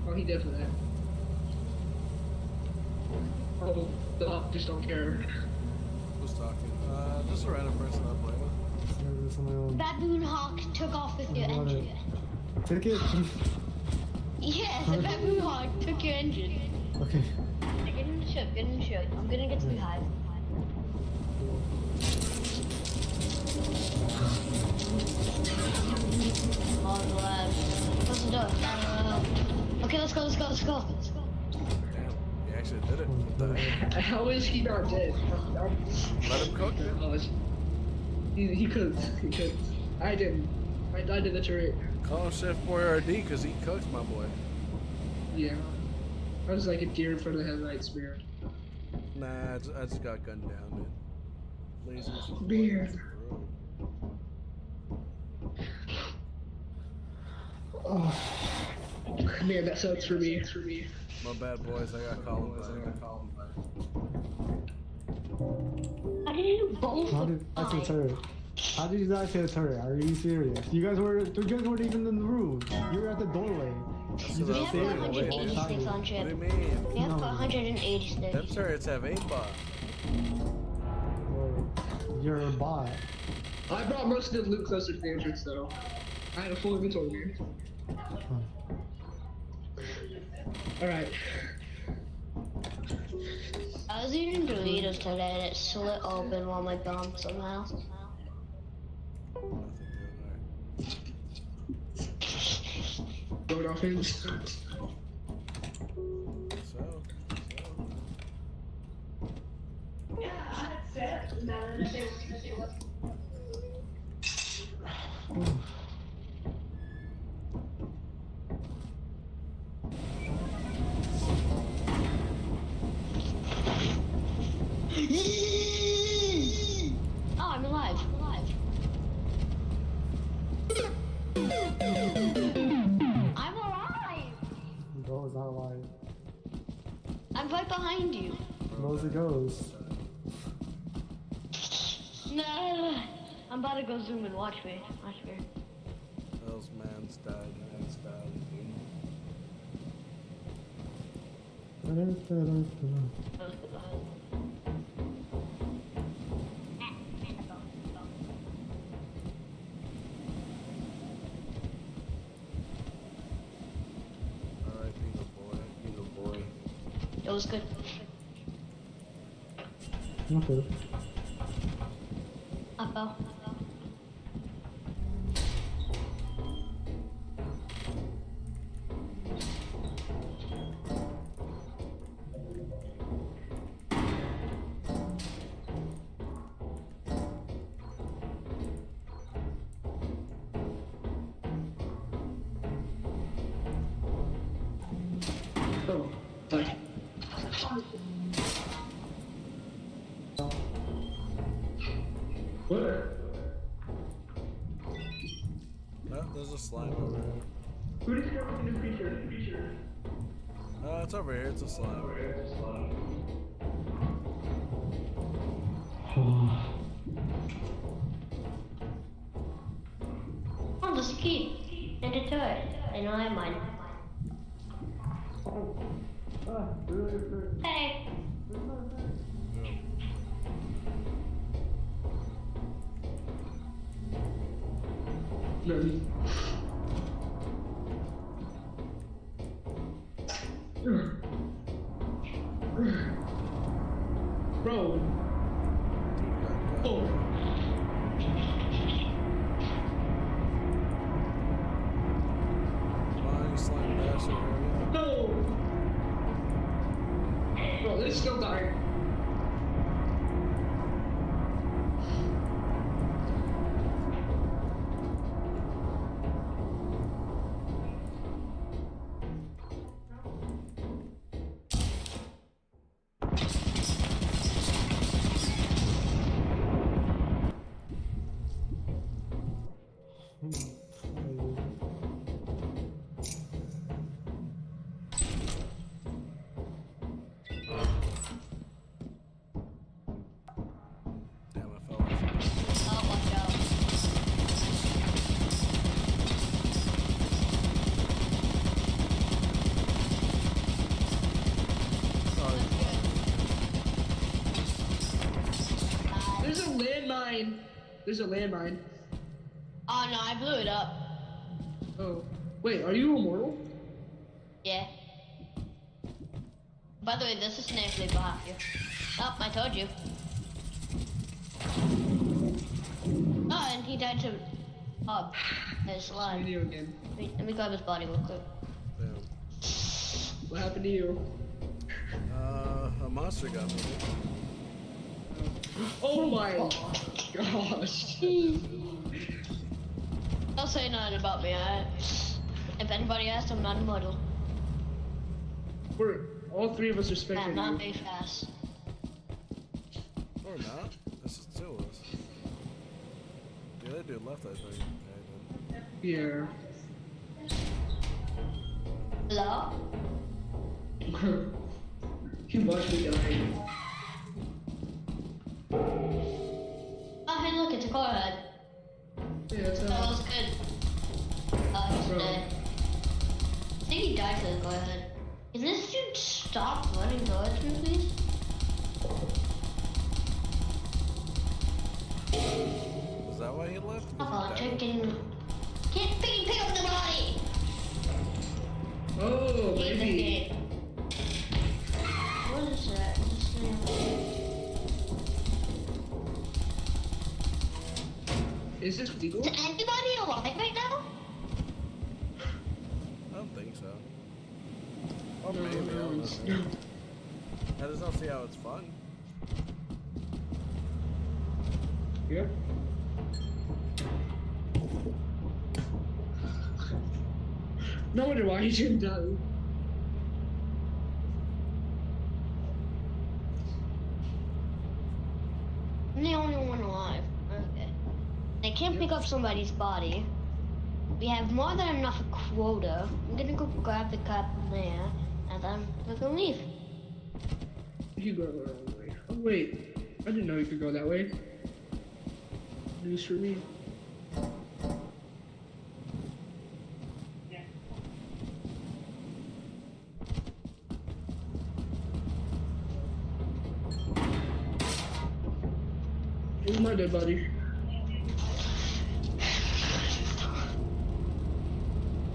Oh, he did for that. Oh, the op just don't care. Who's talking? Just a random person I'm playing with. Baboon Hawk took off with your engine. Took it? Yes, the Baboon Hawk took your engine. Okay. Get in the ship, get in the ship. I'm gonna get to the hive. Oh, the lab. Close the door. Okay, let's go. Damn, he actually did it. What the heck? How is he not dead? Let him cook it. He cooked. He cooked. I didn't. I died in the turret. Call him Chef Boy RD because he cooks, my boy. Yeah. I was like a deer in front of the headlights, man. Nah, I just got gunned down, man. Laziest Beard. Oh. Man, that sucks for me. My bad, boys. I got call him back. How did you both How did I say turret? How did you not say a turret? Are you serious? You guys weren't even in the room. You were at the doorway. You We just have stayed there. 186 on What do you ship. mean? We have No. 186. Them turrets have aimbot. Or you're a bot. I brought most of the loot closer to the entrance, though. I had a full inventory. Alright. I was eating Doritos today and it slit open while my gum somehow. Going offense. So. Oh, I'm alive. I'm alive. Bro is not alive. I'm right behind you. Knows it goes. No. I'm about to go zoom and watch me. Watch me. Those man's died. Alright, Beagle boy. It was good. Okay. Up. Oh, sorry. What? Oh, there's a slime over here. Who discovered the new feature? It's over here. It's a slime. Oh, there's a key. And a turret. I know I have mine. Hey. Ready. Bro. Oh. Flying slime basher area. No. Bro, this still dying. landmine. There's a landmine. Oh no, I blew it up. Oh. Wait, are you immortal? Yeah. By the way, there's a snake leaf behind you. Oh, I told you. Oh, and he died to Bob. His slime. You again. Let me grab his body real quick. Damn. What happened to you? A monster got me. Oh my gosh. Don't say nothing about me, alright? If anybody asks, I'm not immortal. All three of us are I'm spectating not you. very fast. Or not. This is two of us. The other dude left, I think. Yeah. Hello? You watched me die. Oh, hey, look, it's a car head. Yeah, that's That how. was good. He's Bro. dead. I think he died to the car head. Can this dude stop running towards me, please? Is that why he left? Oh, chicken. Can't pick up the body! Oh, Hate this maybe. game. What is that? Is this legal? Is anybody alive right now? I don't think so. Or No, maybe, I no, don't it's- know. no. I just don't see how it's fun. Yep. No wonder why he didn't die. I'm the only one alive. Okay. I can't pick up somebody's body. We have more than enough quota. I'm gonna go grab the cup from there, and then we're gonna leave. You go the wrong way. Oh wait, I didn't know you could go that way. News for me. Where's my dead body?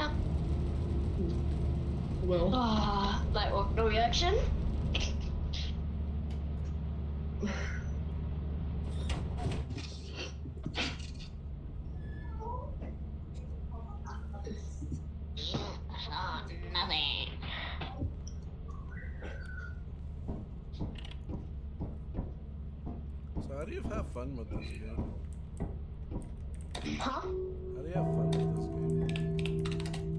Oh. Well, Light work, no reaction. Nothing. So how do you have fun with this game? Huh? How do you have fun with this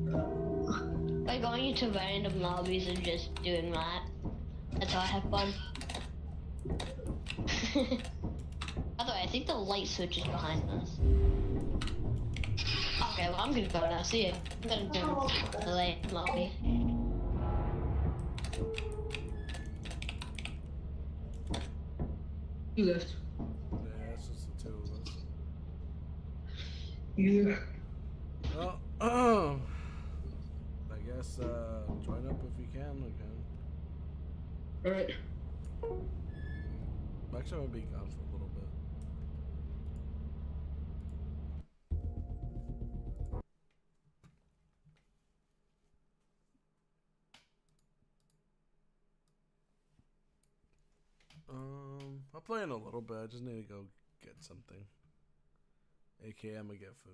game? By going into random lobbies and just doing that. That's how I have fun. By the way, I think the light switch is behind us. Okay, well I'm gonna go now. See ya. I'm gonna do the light lobby. you left. Yeah, it's just the two of us. Yeah. Well, I guess join up if you can again. Alright. Actually, I'm gonna be gone for a little bit. I'll play in a little bit. I just need to go get something. AKA, I'm gonna get food.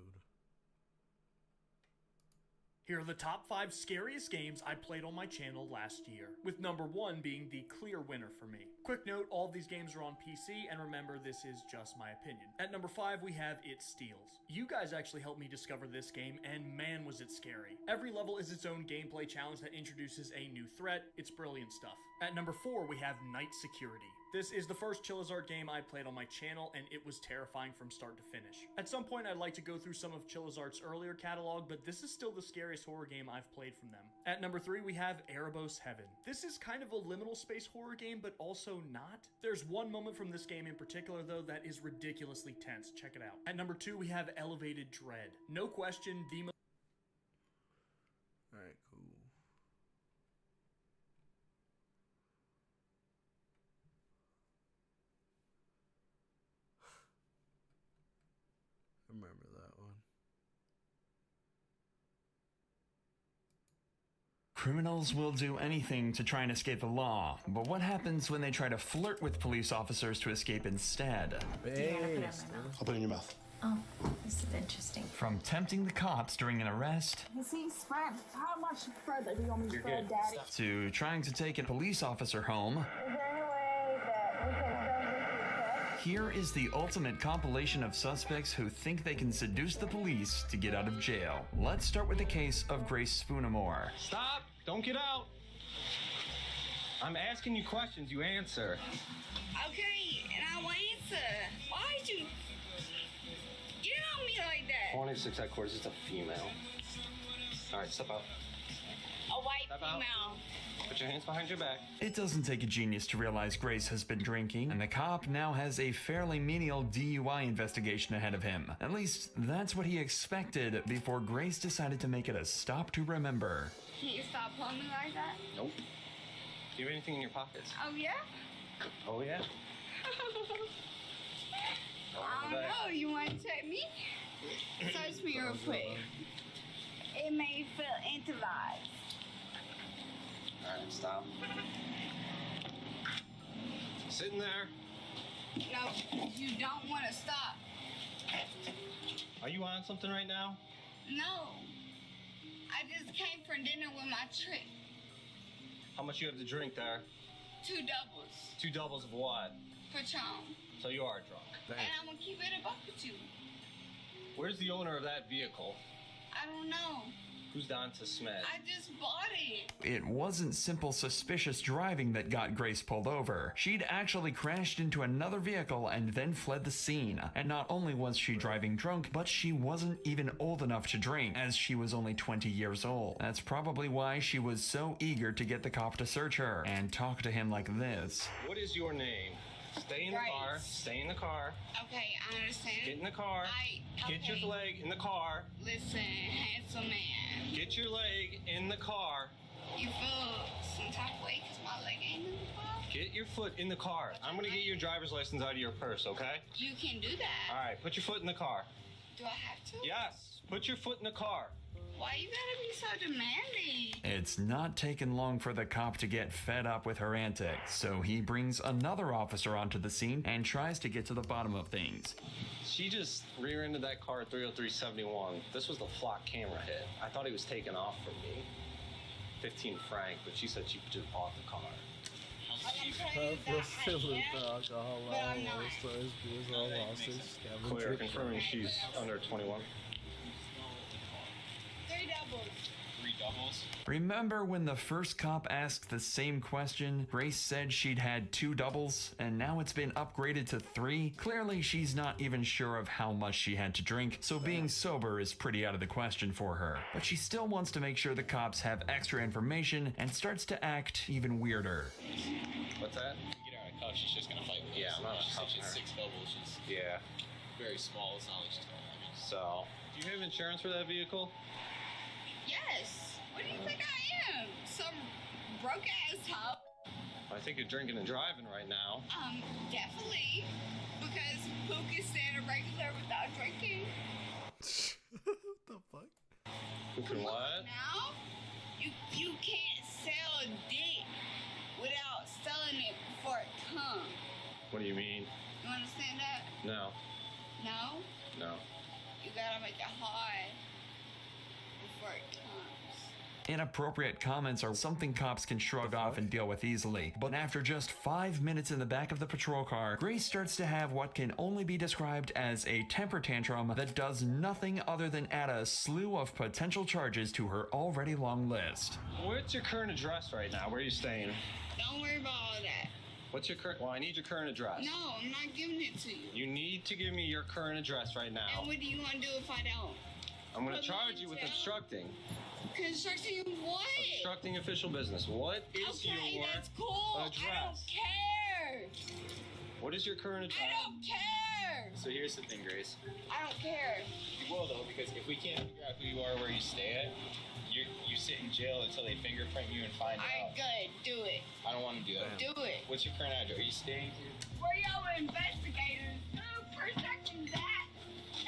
Here are the top 5 scariest games I played on my channel last year, with number 1 being the clear winner for me. Quick note, all of these games are on PC, and remember, this is just my opinion. At number 5, we have It Steals. You guys actually helped me discover this game, and man was it scary. Every level is its own gameplay challenge that introduces a new threat. It's brilliant stuff. At number 4, we have Night Security. This is the first Chillazart game I played on my channel, and it was terrifying from start to finish. At some point, I'd like to go through some of Chillazart's earlier catalog, but this is still the scariest horror game I've played from them. At number 3, we have Erebos Heaven. This is kind of a liminal space horror game, but also not. There's one moment from this game in particular, though, that is ridiculously tense. Check it out. At number 2, we have Elevated Dread. No question, the most Alright, cool. Criminals will do anything to try and escape the law, but what happens when they try to flirt with police officers to escape instead? Based. I'll put it in your mouth. Oh, this is interesting. From tempting the cops during an arrest, You see, spread. How much further do you want me to spread, Daddy? to trying to take a police officer home, Is there any way that we can send this to here is the ultimate compilation of suspects who think they can seduce the police to get out of jail. Let's start with the case of Grace Spoonamore. Stop! Don't get out! I'm asking you questions, you answer. Okay, and I will answer. Why'd you get on me like that? 26 headquarters, it's a female. Alright, step out. A white Step out. female. Put your hands behind your back. It doesn't take a genius to realize Grace has been drinking, and the cop now has a fairly menial DUI investigation ahead of him. At least, that's what he expected before Grace decided to make it a stop to remember. Can you stop pulling me like that? Nope. Do you have anything in your pockets? Oh, yeah? Oh, yeah? I don't know. You want to check me? Search me real quick. It may feel intelligent. Alright, stop. Sitting there. No, you don't want to stop. Are you on something right now? No. I just came from dinner with my trick. How much you have to drink there? 2 doubles. 2 doubles of what? Patron. So you are drunk. And I'm going to keep it a buck with you. Where's the owner of that vehicle? I don't know. Who's Donta Smith? I just bought it. It wasn't simple suspicious driving that got Grace pulled over. She'd actually crashed into another vehicle and then fled the scene. And not only was she driving drunk, but she wasn't even old enough to drink, as she was only 20 years old. That's probably why she was so eager to get the cop to search her and talk to him like this. What is your name? Stay in the car. Stay in the car. Okay, I understand. Get in the car. Get your leg in the car. Listen, handsome man. Get your leg in the car. You feel some type of way because my leg ain't in the car? Get your foot in the car. I'm going to get your driver's license out of your purse, okay? You can do that. All right, put your foot in the car. Do I have to? Yes, put your foot in the car. Why you gotta be so demanding? It's not taken long for the cop to get fed up with her antics, so he brings another officer onto the scene and tries to get to the bottom of things. She just rear-ended that car at 30371. This was the flock camera hit. I thought he was taking off from me. 15 franc, but she said she just bought the car. Clear, confirming she's under 21. 3 doubles. 3 doubles? Remember when the first cop asked the same question? Grace said she'd had 2 doubles, and now it's been upgraded to 3? Clearly, she's not even sure of how much she had to drink, so being sober is pretty out of the question for her. But she still wants to make sure the cops have extra information and starts to act even weirder. What's that? If we get her out of cuffs, she's just gonna fight with us. I'm not She said cuffing she had her. 6 doubles. She's very small. It's not like she's tall. I mean, So, do you have insurance for that vehicle? Yes. What do you think I am? Some broke ass hoe? I think you're drinking and driving right now. Definitely. Because who can stand a regular without drinking? What the fuck? Who can what? Now, you can't sell a dick without selling it before it comes. What do you mean? You understand that? No. No? No. You gotta make it hard before it comes. Inappropriate comments are something cops can shrug off and deal with easily. But after just 5 minutes in the back of the patrol car, Grace starts to have what can only be described as a temper tantrum that does nothing other than add a slew of potential charges to her already long list. What's your current address right now? Where are you staying? Don't worry about all that. What's your current... Well, I need your current address. No, I'm not giving it to you. You need to give me your current address right now. And what do you want to do if I don't? I'm going to Put me charge in you with jail? obstructing. Constructing what? Obstructing official business. What is Okay, your that's cool. I don't address? care. What is your current address? I don't care. so here's the thing, Grace. I don't care. You will though, because if we can't figure out who you are, where you stay at, you sit in jail until they fingerprint you and find Alright, out. good. Do it. I don't want to do that. Do it. What's your current address? Are you staying here? Where y'all investigators? Who protecting that?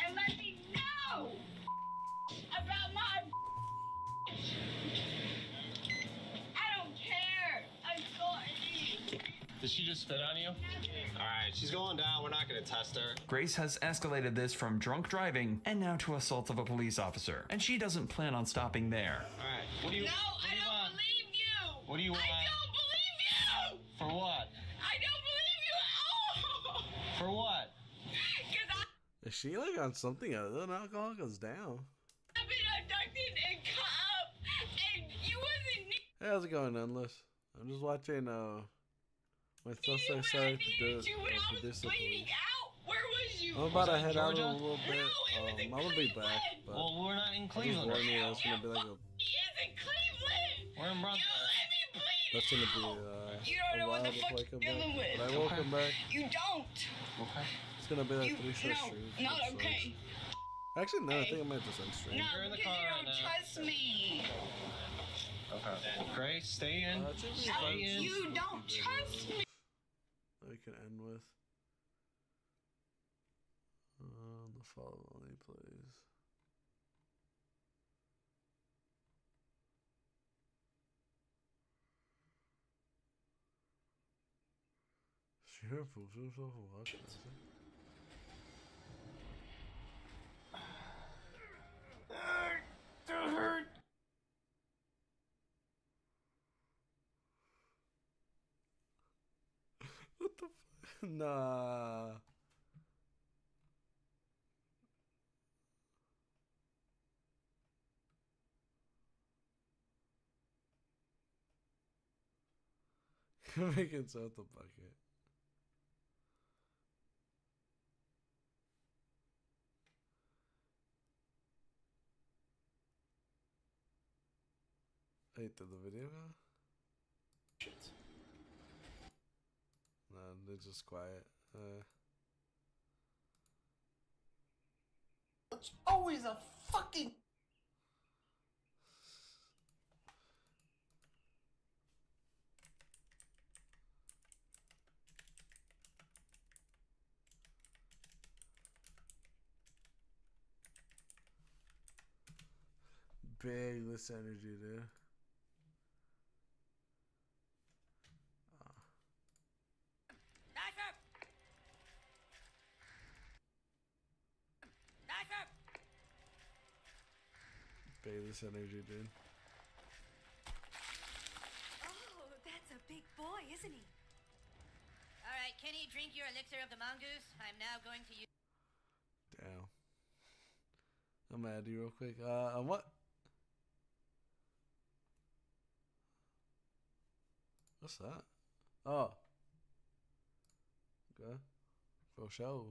And let me know about my. Did she just spit on you? Alright, she's going down. We're not gonna test her. Grace has escalated this from drunk driving and now to assault of a police officer, and she doesn't plan on stopping there. Alright, what do you want? No, I don't believe you. What do you want? I don't believe you. For what? I don't believe you at all. For what? Is she like on something other than alcohol? Goes down. I've been abducted and caught up, and you wasn't Hey, how's it going, Endless? I'm just watching when Sunset started to do this. Where was you? I'm about to head out Georgia? a little bit. I'm gonna be back. But Well, we're not in I just Cleveland warned right you now. that's gonna be like a. He is in Cleveland. We're in Brunswick. That's gonna be You don't a know what while the before fuck I come you're dealing back. with. But I will come back. You don't. Okay. It's gonna be like You 3 short no, streams. not so okay. Actually, no. I Hey. think I might just end stream. No, You're in the because car you right don't now. trust me. Okay. Grace, stay in. No, you don't trust me. That we can end with. The following plays. Sure, fools himself a lot. What the fuck? Nah. Making out the bucket. Wait, did the video go? No, they're just quiet. It's always a fucking. Big this energy, dude. Big this energy, dude. Oh, that's a big boy, isn't he? All right, Kenny, drink your elixir of the mongoose. I'm now going to use. Damn. I'm gonna add you real quick. On what? What's that? Oh. Okay. For sure.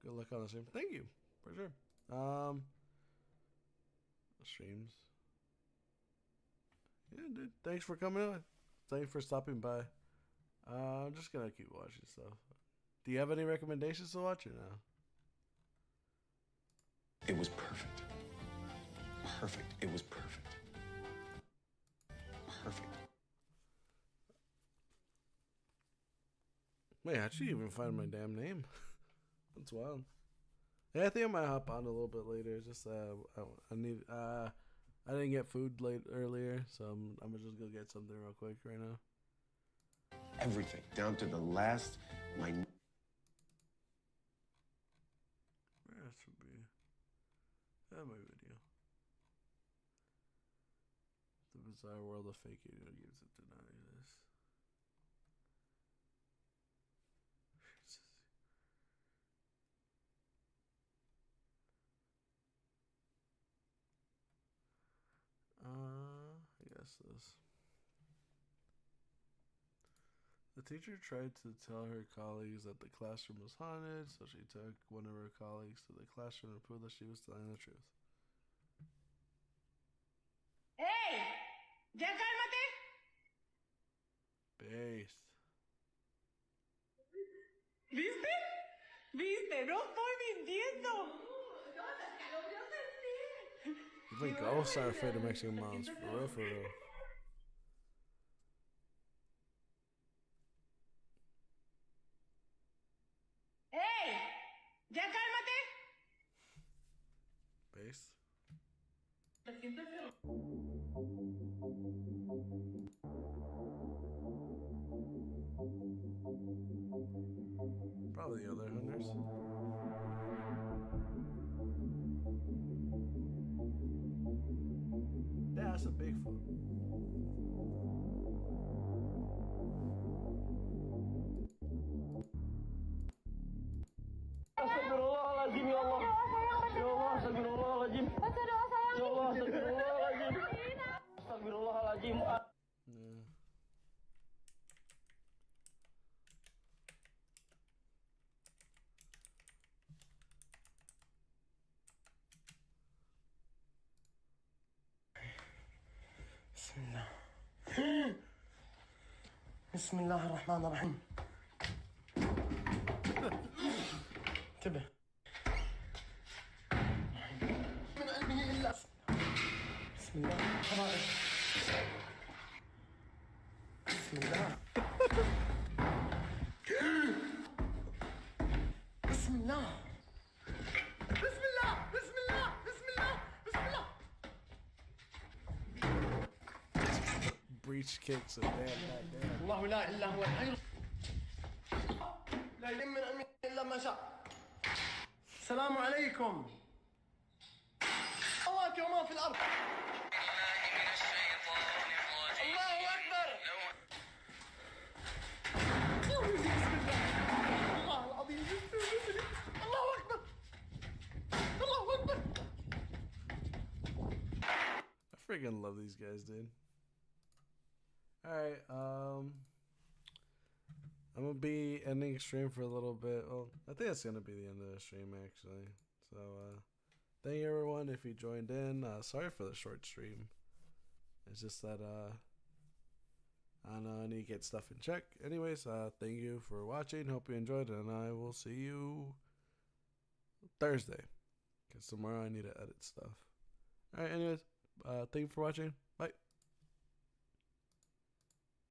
Good luck on the stream. Thank you. For sure. Streams. Yeah, dude. Thanks for coming on. Thanks for stopping by. I'm just gonna keep watching stuff. Do you have any recommendations to watch or no? It was perfect. Perfect. It was perfect. Perfect. Wait, how'd you even find my damn name? That's wild. Yeah, I think I might hop on a little bit later. Just I need I didn't get food earlier, so I'm just gonna get something real quick right now. Everything down to the last minute. Where else would be? My video. The bizarre world of fake video games that deny this. I guess this. The teacher tried to tell her colleagues that the classroom was haunted, so she took one of her colleagues to the classroom to prove that she was telling the truth. ¡Ey! ¡Ya cálmate! Based. ¿Viste? ¿Viste? No estoy mintiendo. Even ghosts are afraid of Mexican moms. For real, for real. Probably the other hunters. Yeah, that's a Bigfoot. Astagfirullahaladzim ya Allah. Ya Allah, astagfirullahaladzim. Ya Allah, astagfirullahaladzim. Astagfirullahaladzim. Yeah. Bismillah. Bismillahirrahmanirrahim. انتبه. من علمه إلا بسم الله حرائق. بسم الله. بسم الله. بسم الله. بسم الله. بسم الله. بسم الله. Breach kicks and damn. الله لا إلا هو الحي. لا يلم من علمه إلا ما شاء. السلام عليكم. الله أكبر ما في الأرض. الله أكبر. الله العظيم. الله أكبر. الله أكبر. I freaking love these guys, dude. Alright, I'm gonna be ending stream for a little bit. Well, I think that's gonna be the end of the stream actually. So thank you everyone if you joined in. Sorry for the short stream. It's just that I don't know, I need to get stuff in check. Anyways, thank you for watching. Hope you enjoyed, and I will see you Thursday. Because tomorrow I need to edit stuff. Alright, anyways, thank you for watching.